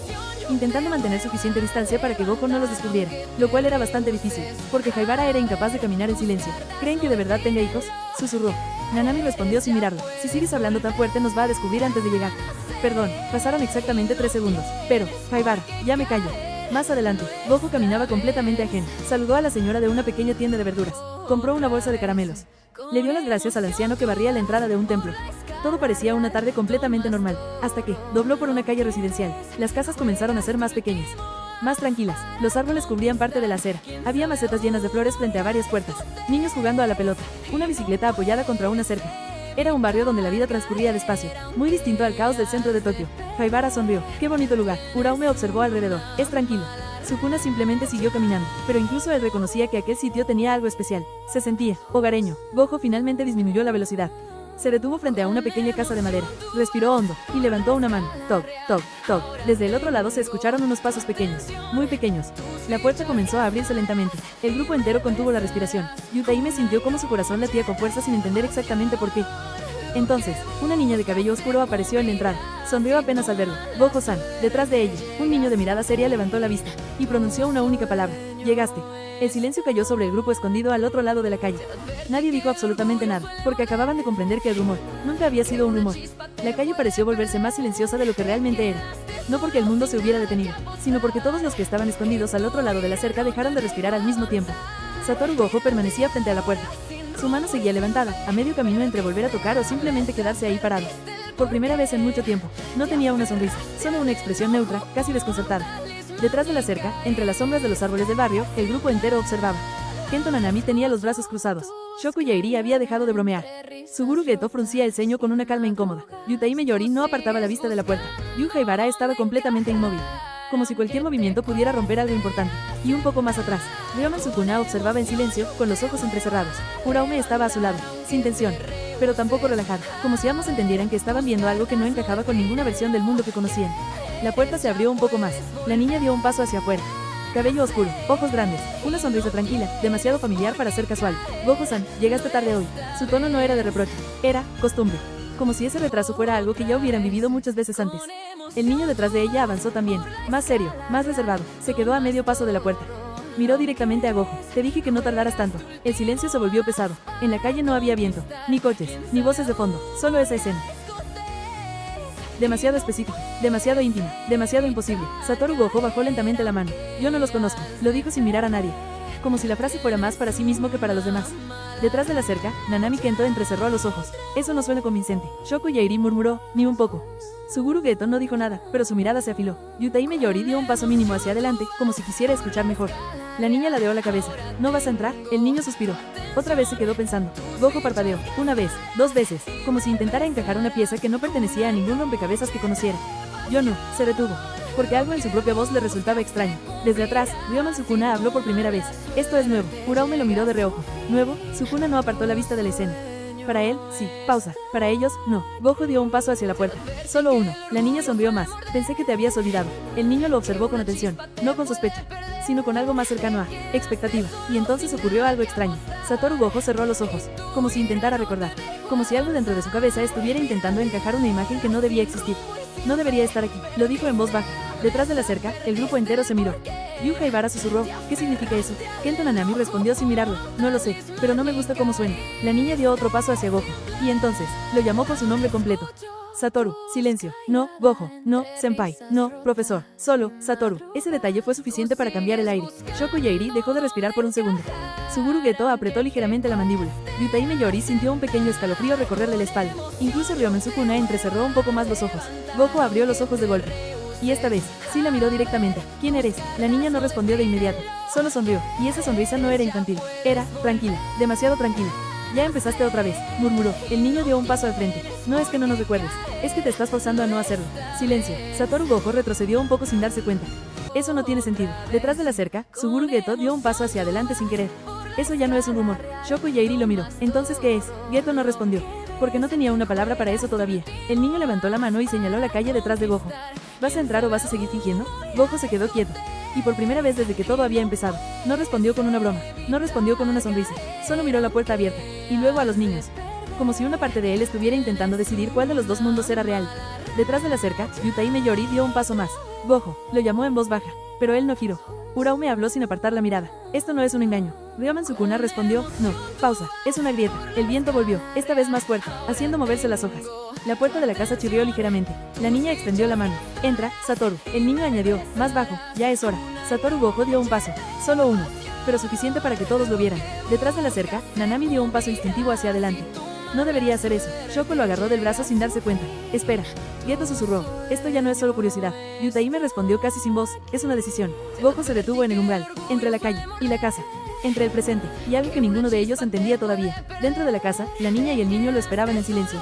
intentando mantener suficiente distancia para que Gojo no los descubriera, lo cual era bastante difícil, porque Haibara era incapaz de caminar en silencio. ¿Creen que de verdad tenga hijos? Susurró. Nanami respondió sin mirarlo. Si sigues hablando tan fuerte nos va a descubrir antes de llegar. Perdón, pasaron exactamente 3 segundos. Pero, Haibara, ya me callo. Más adelante, Gojo caminaba completamente ajeno. Saludó a la señora de una pequeña tienda de verduras. Compró una bolsa de caramelos. Le dio las gracias al anciano que barría la entrada de un templo. Todo parecía una tarde completamente normal, hasta que dobló por una calle residencial. Las casas comenzaron a ser más pequeñas, más tranquilas. Los árboles cubrían parte de la acera. Había macetas llenas de flores frente a varias puertas. Niños jugando a la pelota. Una bicicleta apoyada contra una cerca. Era un barrio donde la vida transcurría despacio, muy distinto al caos del centro de Tokio. Haibara sonrió. Qué bonito lugar. Uraume observó alrededor. Es tranquilo. Sukuna simplemente siguió caminando, pero incluso él reconocía que aquel sitio tenía algo especial. Se sentía hogareño. Gojo finalmente disminuyó la velocidad. Se detuvo frente a una pequeña casa de madera. Respiró hondo y levantó una mano. Toc, toc, toc. Desde el otro lado se escucharon unos pasos pequeños, muy pequeños. La puerta comenzó a abrirse lentamente. El grupo entero contuvo la respiración. Yutaime sintió cómo su corazón latía con fuerza sin entender exactamente por qué. Entonces, una niña de cabello oscuro apareció en la entrada. Sonrió apenas al verlo. Gojo-san. Detrás de ella, un niño de mirada seria levantó la vista y pronunció una única palabra. Llegaste. El silencio cayó sobre el grupo escondido al otro lado de la calle. Nadie dijo absolutamente nada, porque acababan de comprender que el rumor nunca había sido un rumor. La calle pareció volverse más silenciosa de lo que realmente era. No porque el mundo se hubiera detenido, sino porque todos los que estaban escondidos al otro lado de la cerca dejaron de respirar al mismo tiempo. Satoru Gojo permanecía frente a la puerta. Su mano seguía levantada, a medio camino entre volver a tocar o simplemente quedarse ahí parado. Por primera vez en mucho tiempo, no tenía una sonrisa, solo una expresión neutra, casi desconcertada. Detrás de la cerca, entre las sombras de los árboles del barrio, el grupo entero observaba. Kento Nanami tenía los brazos cruzados. Shoko Yairi había dejado de bromear. Suguru Geto fruncía el ceño con una calma incómoda. Yutaime Yori no apartaba la vista de la puerta. Yu Haibara estaba completamente inmóvil, como si cualquier movimiento pudiera romper algo importante. Y un poco más atrás, Ryoman Sukuna observaba en silencio, con los ojos entrecerrados. Uraume estaba a su lado, sin tensión, pero tampoco relajado, como si ambos entendieran que estaban viendo algo que no encajaba con ninguna versión del mundo que conocían. La puerta se abrió un poco más. La niña dio un paso hacia afuera. Cabello oscuro, ojos grandes, una sonrisa tranquila, demasiado familiar para ser casual. Gojo-san, llegaste tarde hoy. Su tono no era de reproche, era costumbre. Como si ese retraso fuera algo que ya hubieran vivido muchas veces antes. El niño detrás de ella avanzó también, más serio, más reservado. Se quedó a medio paso de la puerta. Miró directamente a Gojo. Te dije que no tardaras tanto. El silencio se volvió pesado. En la calle no había viento, ni coches, ni voces de fondo, solo esa escena. Demasiado específica, demasiado íntima, demasiado imposible. Satoru Gojo bajó lentamente la mano. Yo no los conozco, lo dijo sin mirar a nadie. Como si la frase fuera más para sí mismo que para los demás. Detrás de la cerca, Nanami Kento entrecerró los ojos. Eso no suena convincente. Shoko Yairi murmuró, ni un poco. Suguru Geto no dijo nada, pero su mirada se afiló. Yutaime Yori dio un paso mínimo hacia adelante, como si quisiera escuchar mejor. La niña ladeó la cabeza. ¿No vas a entrar? El niño suspiró. Otra vez se quedó pensando. Gojo parpadeó. Una vez, dos veces, como si intentara encajar una pieza que no pertenecía a ningún rompecabezas que conociera. Yo no, se detuvo. Porque algo en su propia voz le resultaba extraño. Desde atrás, Ryoman Sukuna habló por primera vez. Esto es nuevo. Uraume lo miró de reojo. ¿Nuevo? Sukuna no apartó la vista de la escena. Para él, sí. Pausa. Para ellos, no. Gojo dio un paso hacia la puerta. Solo uno. La niña sonrió más. Pensé que te habías olvidado. El niño lo observó con atención. No con sospecha, sino con algo más cercano a expectativa. Y entonces ocurrió algo extraño. Satoru Gojo cerró los ojos, como si intentara recordar. Como si algo dentro de su cabeza estuviera intentando encajar una imagen que no debía existir. No debería estar aquí. Lo dijo en voz baja. Detrás de la cerca, el grupo entero se miró. Yu Haibara susurró. ¿Qué significa eso? Kento Nanami respondió sin mirarlo. No lo sé, pero no me gusta cómo suena. La niña dio otro paso hacia Gojo. Y entonces, lo llamó por su nombre completo. Satoru, silencio. No, Gojo. No, senpai. No, profesor. Solo, Satoru. Ese detalle fue suficiente para cambiar el aire. Shoko Yairi dejó de respirar por un segundo. Suguru Geto apretó ligeramente la mandíbula. Yutaime Yori sintió un pequeño escalofrío recorrerle la espalda. Incluso Ryoman Sukuna entrecerró un poco más los ojos. Gojo abrió los ojos de golpe. Y esta vez, sí la miró directamente. ¿Quién eres? La niña no respondió de inmediato. Solo sonrió, y esa sonrisa no era infantil. Era, tranquila, demasiado tranquila. Ya empezaste otra vez, murmuró. El niño dio un paso al frente. No es que no nos recuerdes, es que te estás forzando a no hacerlo. Silencio. Satoru Gojo retrocedió un poco sin darse cuenta. Eso no tiene sentido. Detrás de la cerca, Suguru Geto dio un paso hacia adelante sin querer. Eso ya no es un rumor. Shoko Yairi lo miró. ¿Entonces qué es? Geto no respondió, porque no tenía una palabra para eso todavía. El niño levantó la mano y señaló la calle detrás de Gojo. ¿Vas a entrar o vas a seguir fingiendo? Gojo se quedó quieto. Y por primera vez desde que todo había empezado, no respondió con una broma, no respondió con una sonrisa, solo miró la puerta abierta, y luego a los niños. Como si una parte de él estuviera intentando decidir cuál de los dos mundos era real. Detrás de la cerca, Yutaime Yori dio un paso más. Gojo, lo llamó en voz baja, pero él no giró. Uraume habló sin apartar la mirada. Esto no es un engaño. Ryoman Sukuna respondió, no. Pausa. Es una grieta. El viento volvió, esta vez más fuerte, haciendo moverse las hojas. La puerta de la casa chirrió ligeramente. La niña extendió la mano. Entra, Satoru. El niño añadió, más bajo, ya es hora. Satoru Gojo dio un paso. Solo uno. Pero suficiente para que todos lo vieran. Detrás de la cerca, Nanami dio un paso instintivo hacia adelante. No debería hacer eso. Shoko lo agarró del brazo sin darse cuenta. Espera. Geto susurró. Esto ya no es solo curiosidad. Yutaime respondió casi sin voz. Es una decisión. Gojo se detuvo en el umbral, entre la calle y la casa. Entre el presente y algo que ninguno de ellos entendía todavía. Dentro de la casa, la niña y el niño lo esperaban en silencio.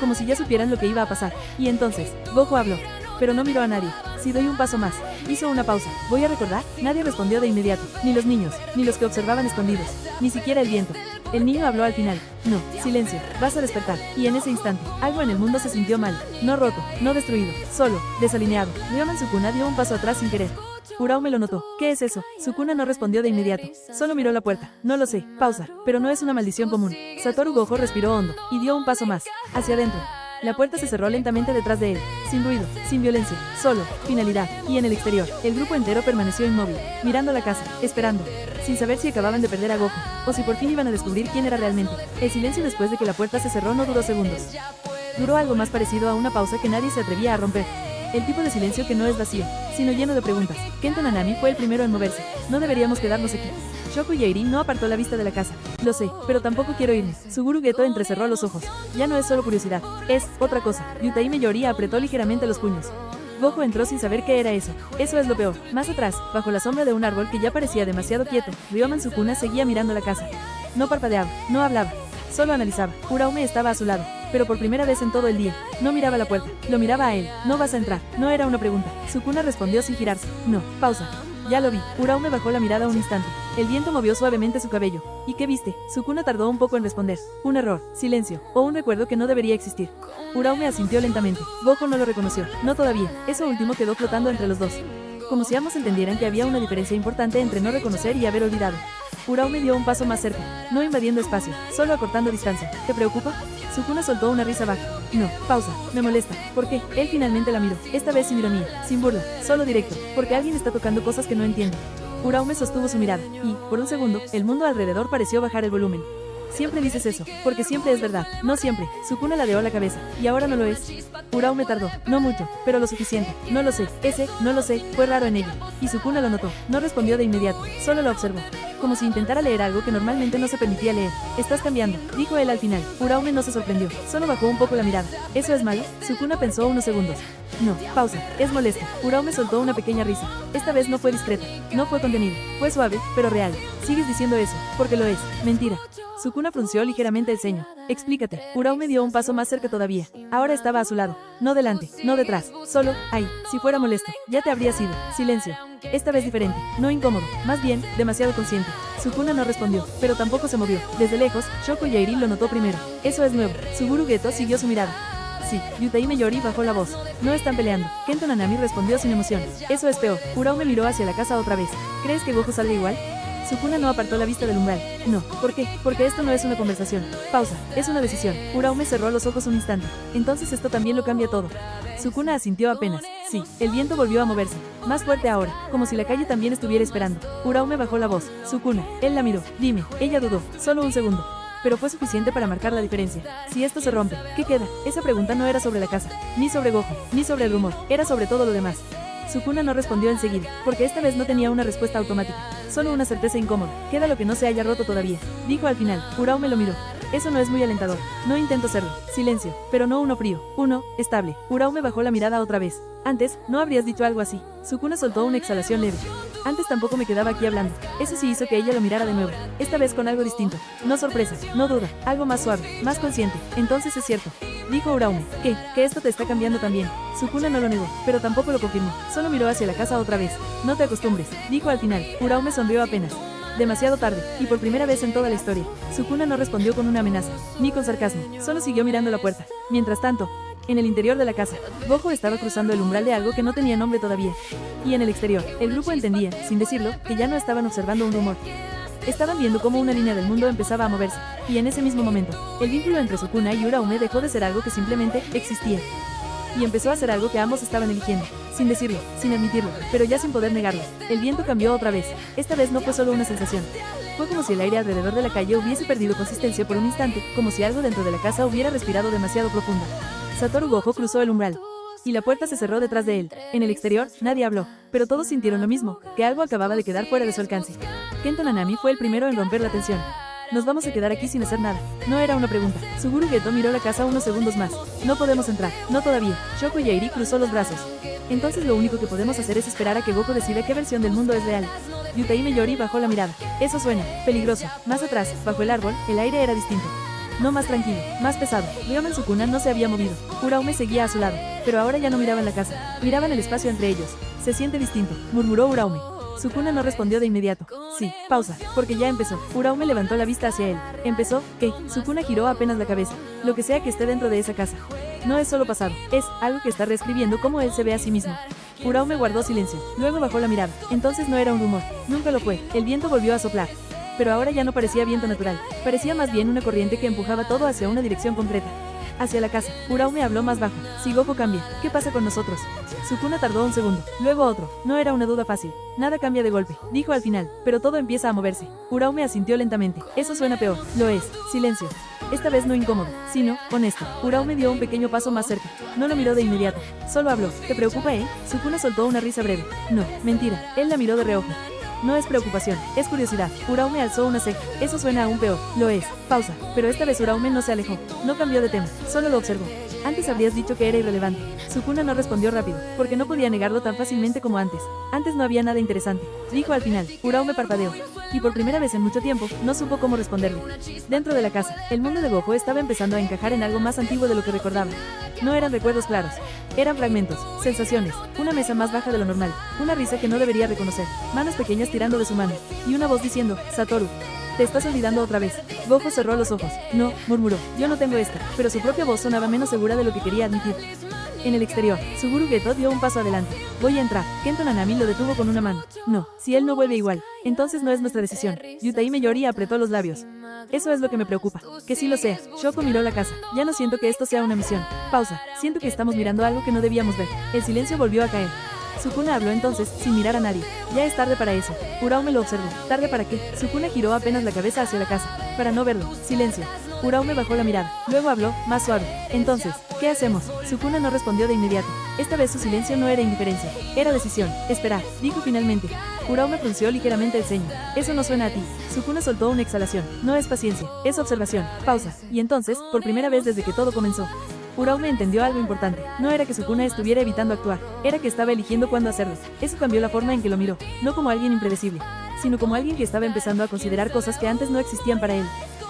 Como si ya supieran lo que iba a pasar. Y entonces, Gojo habló. Pero no miró a nadie. Si doy un paso más. Hizo una pausa. ¿Voy a recordar? Nadie respondió de inmediato. Ni los niños, ni los que observaban escondidos. Ni siquiera el viento. El niño habló al final. No, silencio, vas a despertar. Y en ese instante, algo en el mundo se sintió mal. No roto, no destruido, solo, desalineado. Ryoman Sukuna dio un paso atrás sin querer. Uraume lo notó. ¿Qué es eso? Sukuna no respondió de inmediato. Solo miró la puerta. No lo sé. Pausa. Pero no es una maldición común. Satoru Gojo respiró hondo y dio un paso más. Hacia adentro. La puerta se cerró lentamente detrás de él. Sin ruido, sin violencia, solo, finalidad. Y en el exterior, el grupo entero permaneció inmóvil, mirando la casa, esperando, sin saber si acababan de perder a Gojo, o si por fin iban a descubrir quién era realmente. El silencio después de que la puerta se cerró no duró segundos. Duró algo más parecido a una pausa que nadie se atrevía a romper. El tipo de silencio que no es vacío, sino lleno de preguntas. Kento Nanami fue el primero en moverse. No deberíamos quedarnos aquí. Shoko Yairi no apartó la vista de la casa. Lo sé, pero tampoco quiero irme. Suguru Geto entrecerró los ojos. Ya no es solo curiosidad, es otra cosa. Yutaime Yori apretó ligeramente los puños. Gojo entró sin saber qué era eso. Eso es lo peor. Más atrás, bajo la sombra de un árbol que ya parecía demasiado quieto, Ryoman Sukuna seguía mirando la casa. No parpadeaba, no hablaba, solo analizaba. Uraume estaba a su lado, pero por primera vez en todo el día. No miraba la puerta, lo miraba a él. No vas a entrar. No era una pregunta. Sukuna respondió sin girarse. No. Pausa. Ya lo vi. Uraume bajó la mirada un instante. El viento movió suavemente su cabello. ¿Y qué viste? Sukuna tardó un poco en responder. Un error, silencio, o un recuerdo que no debería existir. Uraume asintió lentamente. Gojo no lo reconoció. No todavía. Eso último quedó flotando entre los dos. Como si ambos entendieran que había una diferencia importante entre no reconocer y haber olvidado. Uraume dio un paso más cerca, no invadiendo espacio, solo acortando distancia. ¿Te preocupa? Sukuna soltó una risa baja. No, pausa, me molesta. ¿Por qué? Él finalmente la miró, esta vez sin ironía, sin burla, solo directo, porque alguien está tocando cosas que no entiende. Uraume sostuvo su mirada, y, por un segundo, el mundo alrededor pareció bajar el volumen. Siempre dices eso, porque siempre es verdad. No siempre. Sukuna ladeó la cabeza. ¿Y ahora no lo es? Uraume tardó. No mucho, pero lo suficiente. No lo sé. Ese, no lo sé, fue raro en ella. Y Sukuna lo notó. No respondió de inmediato. Solo lo observó. Como si intentara leer algo que normalmente no se permitía leer. Estás cambiando, dijo él al final. Uraume no se sorprendió. Solo bajó un poco la mirada. ¿Eso es malo? Sukuna pensó unos segundos. No, pausa. Es molesto. Uraume soltó una pequeña risa. Esta vez no fue discreta. No fue contenida. Fue suave, pero real. Sigues diciendo eso, porque lo es. Mentira. Sukuna frunció ligeramente el ceño. Explícate. Uraume dio un paso más cerca todavía. Ahora estaba a su lado. No delante, no detrás. Solo, ahí. Si fuera molesto, ya te habría sido. Silencio. Esta vez diferente. No incómodo. Más bien, demasiado consciente. Sukuna no respondió, pero tampoco se movió. Desde lejos, Shoko Yairi lo notó primero. Eso es nuevo. Suguru Geto siguió su mirada. Sí, Yutaime Yori bajó la voz. No están peleando. Kento Nanami respondió sin emoción. Eso es peor. Uraume miró hacia la casa otra vez. ¿Crees que Gojo salga igual? Sukuna no apartó la vista del umbral. No, ¿por qué? Porque esto no es una conversación. Pausa, es una decisión. Uraume cerró los ojos un instante. Entonces esto también lo cambia todo. Sukuna asintió apenas. Sí, el viento volvió a moverse. Más fuerte ahora, como si la calle también estuviera esperando. Uraume bajó la voz. Sukuna, él la miró. Dime, ella dudó. Solo un segundo. Pero fue suficiente para marcar la diferencia. Si esto se rompe, ¿qué queda? Esa pregunta no era sobre la casa, ni sobre Gojo, ni sobre el rumor. Era sobre todo lo demás. Sukuna no respondió enseguida, porque esta vez no tenía una respuesta automática. Solo una certeza incómoda. Queda lo que no se haya roto todavía. Dijo al final. Uraume lo miró. Eso no es muy alentador. No intento serlo. Silencio. Pero no uno frío. Uno, estable. Uraume bajó la mirada otra vez. Antes, no habrías dicho algo así. Sukuna soltó una exhalación leve. Antes tampoco me quedaba aquí hablando. Eso sí hizo que ella lo mirara de nuevo. Esta vez con algo distinto. No sorpresa, no duda. Algo más suave, más consciente. Entonces es cierto. Dijo Uraume. ¿Qué? Que esto te está cambiando también. Sukuna no lo negó, pero tampoco lo confirmó. Solo miró hacia la casa otra vez. No te acostumbres. Dijo al final. Uraume sonrió apenas. Demasiado tarde, y por primera vez en toda la historia. Sukuna no respondió con una amenaza, ni con sarcasmo. Solo siguió mirando la puerta. Mientras tanto, en el interior de la casa, Gojo estaba cruzando el umbral de algo que no tenía nombre todavía. Y en el exterior, el grupo entendía, sin decirlo, que ya no estaban observando un rumor. Estaban viendo cómo una línea del mundo empezaba a moverse, y en ese mismo momento, el vínculo entre Sukuna y Uraume dejó de ser algo que simplemente existía. Y empezó a ser algo que ambos estaban eligiendo, sin decirlo, sin admitirlo, pero ya sin poder negarlo. El viento cambió otra vez. Esta vez no fue solo una sensación. Fue como si el aire alrededor de la calle hubiese perdido consistencia por un instante, como si algo dentro de la casa hubiera respirado demasiado profundo. Satoru Gojo cruzó el umbral. Y la puerta se cerró detrás de él. En el exterior, nadie habló, pero todos sintieron lo mismo, que algo acababa de quedar fuera de su alcance. Kento Nanami fue el primero en romper la tensión. Nos vamos a quedar aquí sin hacer nada. No era una pregunta. Suguru Geto miró la casa unos segundos más. No podemos entrar. No todavía. Shoko Yairi cruzó los brazos. Entonces lo único que podemos hacer es esperar a que Gojo decida qué versión del mundo es real. Yutaime Yori bajó la mirada. Eso suena peligroso. Más atrás, bajo el árbol, el aire era distinto. No, más tranquilo, más pesado. Ryomen Sukuna no se había movido. Uraume seguía a su lado, pero ahora ya no miraban la casa. Miraban el espacio entre ellos. Se siente distinto, murmuró Uraume. Sukuna no respondió de inmediato. Sí, pausa, porque ya empezó. Uraume levantó la vista hacia él. ¿Empezó? ¿Qué? Sukuna giró apenas la cabeza. Lo que sea que esté dentro de esa casa. No es solo pasado, es algo que está reescribiendo cómo él se ve a sí mismo. Uraume guardó silencio, luego bajó la mirada. Entonces no era un rumor, nunca lo fue. El viento volvió a soplar. Pero ahora ya no parecía viento natural. Parecía más bien una corriente que empujaba todo hacia una dirección concreta. Hacia la casa. Uraume habló más bajo. Si Gojo cambia, ¿qué pasa con nosotros? Sukuna tardó un segundo, luego otro. No era una duda fácil. Nada cambia de golpe, dijo al final, pero todo empieza a moverse. Uraume asintió lentamente. Eso suena peor. Lo es. Silencio. Esta vez no incómodo, sino honesto. Uraume dio un pequeño paso más cerca. No lo miró de inmediato. Solo habló. ¿Te preocupa, Sukuna soltó una risa breve. No, mentira. Él la miró de reojo. No es preocupación, es curiosidad. Uraume alzó una ceja. Eso suena aún peor. Lo es. Pausa. Pero esta vez Uraume no se alejó. No cambió de tema. Solo lo observó. Antes habrías dicho que era irrelevante. Sukuna no respondió rápido, porque no podía negarlo tan fácilmente como antes. Antes no había nada interesante. Dijo al final. Uraume parpadeó. Y por primera vez en mucho tiempo, no supo cómo responderle. Dentro de la casa, el mundo de Gojo estaba empezando a encajar en algo más antiguo de lo que recordaba. No eran recuerdos claros. Eran fragmentos, sensaciones, una mesa más baja de lo normal, una risa que no debería reconocer, manos pequeñas tirando de su mano, y una voz diciendo, Satoru, te estás olvidando otra vez. Gojo cerró los ojos. No, murmuró, yo no tengo esta, pero su propia voz sonaba menos segura de lo que quería admitir. En el exterior, Suguru Geto dio un paso adelante. Voy a entrar. Kento Nanami lo detuvo con una mano. No, si él no vuelve igual, entonces no es nuestra decisión. Yutaime Yori apretó los labios. Eso es lo que me preocupa. Que sí lo sea. Shoko miró la casa. Ya no siento que esto sea una misión. Pausa. Siento que estamos mirando algo que no debíamos ver. El silencio volvió a caer. Sukuna habló entonces, sin mirar a nadie. Ya es tarde para eso. Uraume lo observó. ¿Tarde para qué? Sukuna giró apenas la cabeza hacia la casa. Para no verlo. Silencio. Uraume bajó la mirada. Luego habló, más suave. Entonces, ¿qué hacemos? Sukuna no respondió de inmediato. Esta vez su silencio no era indiferencia. Era decisión. Esperar, dijo finalmente. Uraume frunció ligeramente el ceño. Eso no suena a ti. Sukuna soltó una exhalación. No es paciencia, es observación. Pausa. Y entonces, por primera vez desde que todo comenzó, Uraume entendió algo importante. No era que Sukuna estuviera evitando actuar, era que estaba eligiendo cuándo hacerlo. Eso cambió la forma en que lo miró, no como alguien impredecible, sino como alguien que estaba empezando a considerar cosas que antes no existían para él.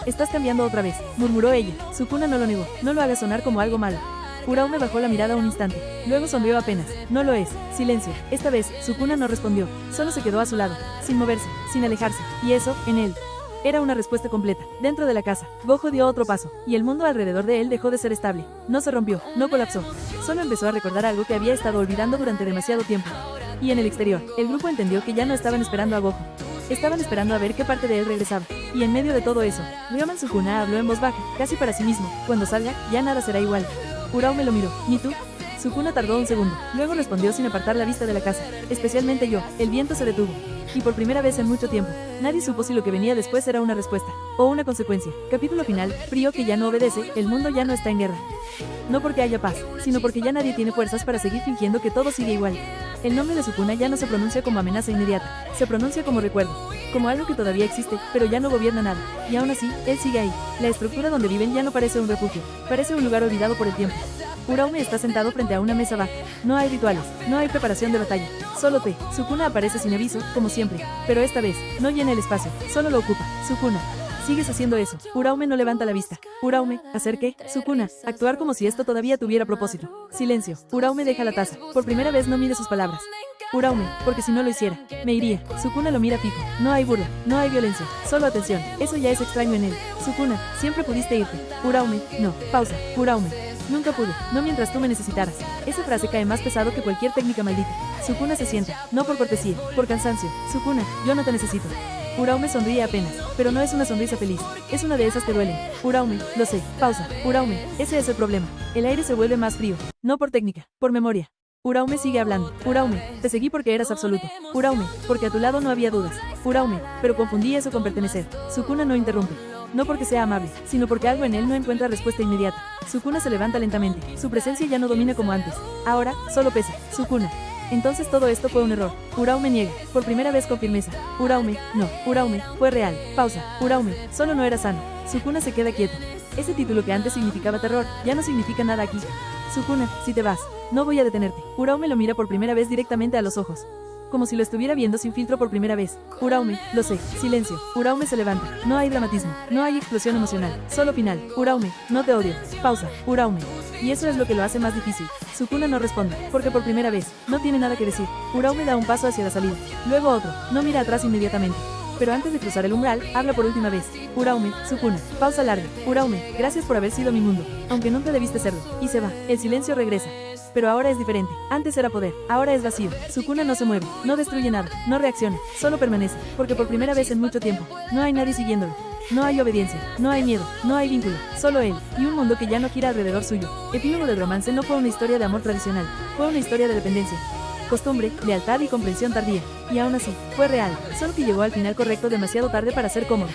Estás cambiando otra vez, murmuró ella. Sukuna no lo negó. No lo hagas sonar como algo malo. Uraume bajó la mirada un instante. Luego sonrió apenas. No lo es. Silencio. Esta vez, Sukuna no respondió. Solo se quedó a su lado, sin moverse, sin alejarse. Y eso, en él, era una respuesta completa. Dentro de la casa, Gojo dio otro paso, y el mundo alrededor de él dejó de ser estable. No se rompió, no colapsó. Solo empezó a recordar algo que había estado olvidando durante demasiado tiempo. Y en el exterior, el grupo entendió que ya no estaban esperando a Gojo. Estaban esperando a ver qué parte de él regresaba. Y en medio de todo eso, Ryoman Sukuna habló en voz baja, casi para sí mismo. Cuando salga, ya nada será igual. Uraume lo miró. ¿Ni tú? Sukuna tardó un segundo. Luego respondió sin apartar la vista de la casa. Especialmente yo. El viento se detuvo. Y por primera vez en mucho tiempo, nadie supo si lo que venía después era una respuesta o una consecuencia. Capítulo final. Frío que ya no obedece. El mundo ya no está en guerra. No porque haya paz, sino porque ya nadie tiene fuerzas para seguir fingiendo que todo sigue igual. El nombre de Sukuna ya no se pronuncia como amenaza inmediata, se pronuncia como recuerdo, como algo que todavía existe, pero ya no gobierna nada. Y aún así, él sigue ahí. La estructura donde viven ya no parece un refugio, parece un lugar olvidado por el tiempo. Uraume está sentado frente a una mesa baja. No hay rituales, no hay preparación de batalla, solo té. Sukuna aparece sin aviso, como siempre, pero esta vez, no llena el espacio, solo lo ocupa. Sukuna. Sigues haciendo eso. Uraume no levanta la vista. Uraume, ¿hacer qué? Sukuna, actuar como si esto todavía tuviera propósito. Silencio. Uraume deja la taza. Por primera vez no mide sus palabras. Uraume, porque si no lo hiciera, me iría. Sukuna lo mira fijo. No hay burla, no hay violencia, solo atención. Eso ya es extraño en él. Sukuna, siempre pudiste irte. Uraume, no. Pausa. Uraume. Nunca pude, no mientras tú me necesitaras. Esa frase cae más pesado que cualquier técnica maldita. Sukuna se sienta, no por cortesía, por cansancio. Sukuna, yo no te necesito. Uraume sonríe apenas, pero no es una sonrisa feliz, es una de esas que duelen. Uraume, lo sé. Pausa. Uraume, ese es el problema. El aire se vuelve más frío, no por técnica, por memoria. Uraume sigue hablando. Uraume, te seguí porque eras absoluto. Uraume, porque a tu lado no había dudas. Uraume, pero confundí eso con pertenecer. Sukuna no interrumpe. No porque sea amable, sino porque algo en él no encuentra respuesta inmediata. Sukuna se levanta lentamente. Su presencia ya no domina como antes. Ahora, solo pesa. Sukuna. Entonces todo esto fue un error. Uraume niega, por primera vez con firmeza. Uraume, no. Uraume, fue real. Pausa. Uraume, solo no era sano. Sukuna se queda quieto. Ese título que antes significaba terror, ya no significa nada aquí. Sukuna, si te vas, no voy a detenerte. Uraume lo mira por primera vez directamente a los ojos, como si lo estuviera viendo sin filtro por primera vez. Uraume, lo sé. Silencio. Uraume se levanta. No hay dramatismo, no hay explosión emocional, solo final. Uraume, no te odio. Pausa. Uraume. Y eso es lo que lo hace más difícil. Sukuna no responde, porque por primera vez, no tiene nada que decir. Uraume da un paso hacia la salida, luego otro, no mira atrás inmediatamente. Pero antes de cruzar el umbral, habla por última vez. Uraume, Sukuna. Pausa larga. Uraume, gracias por haber sido mi mundo, aunque nunca debiste serlo. Y se va. El silencio regresa. Pero ahora es diferente. Antes era poder, ahora es vacío. Sukuna no se mueve, no destruye nada, no reacciona, solo permanece, porque por primera vez en mucho tiempo, no hay nadie siguiéndolo. No hay obediencia, no hay miedo, no hay vínculo, solo él, y un mundo que ya no gira alrededor suyo. Epílogo del romance no fue una historia de amor tradicional, fue una historia de dependencia, costumbre, lealtad y comprensión tardía. Y aún así, fue real, solo que llegó al final correcto demasiado tarde para ser cómodo.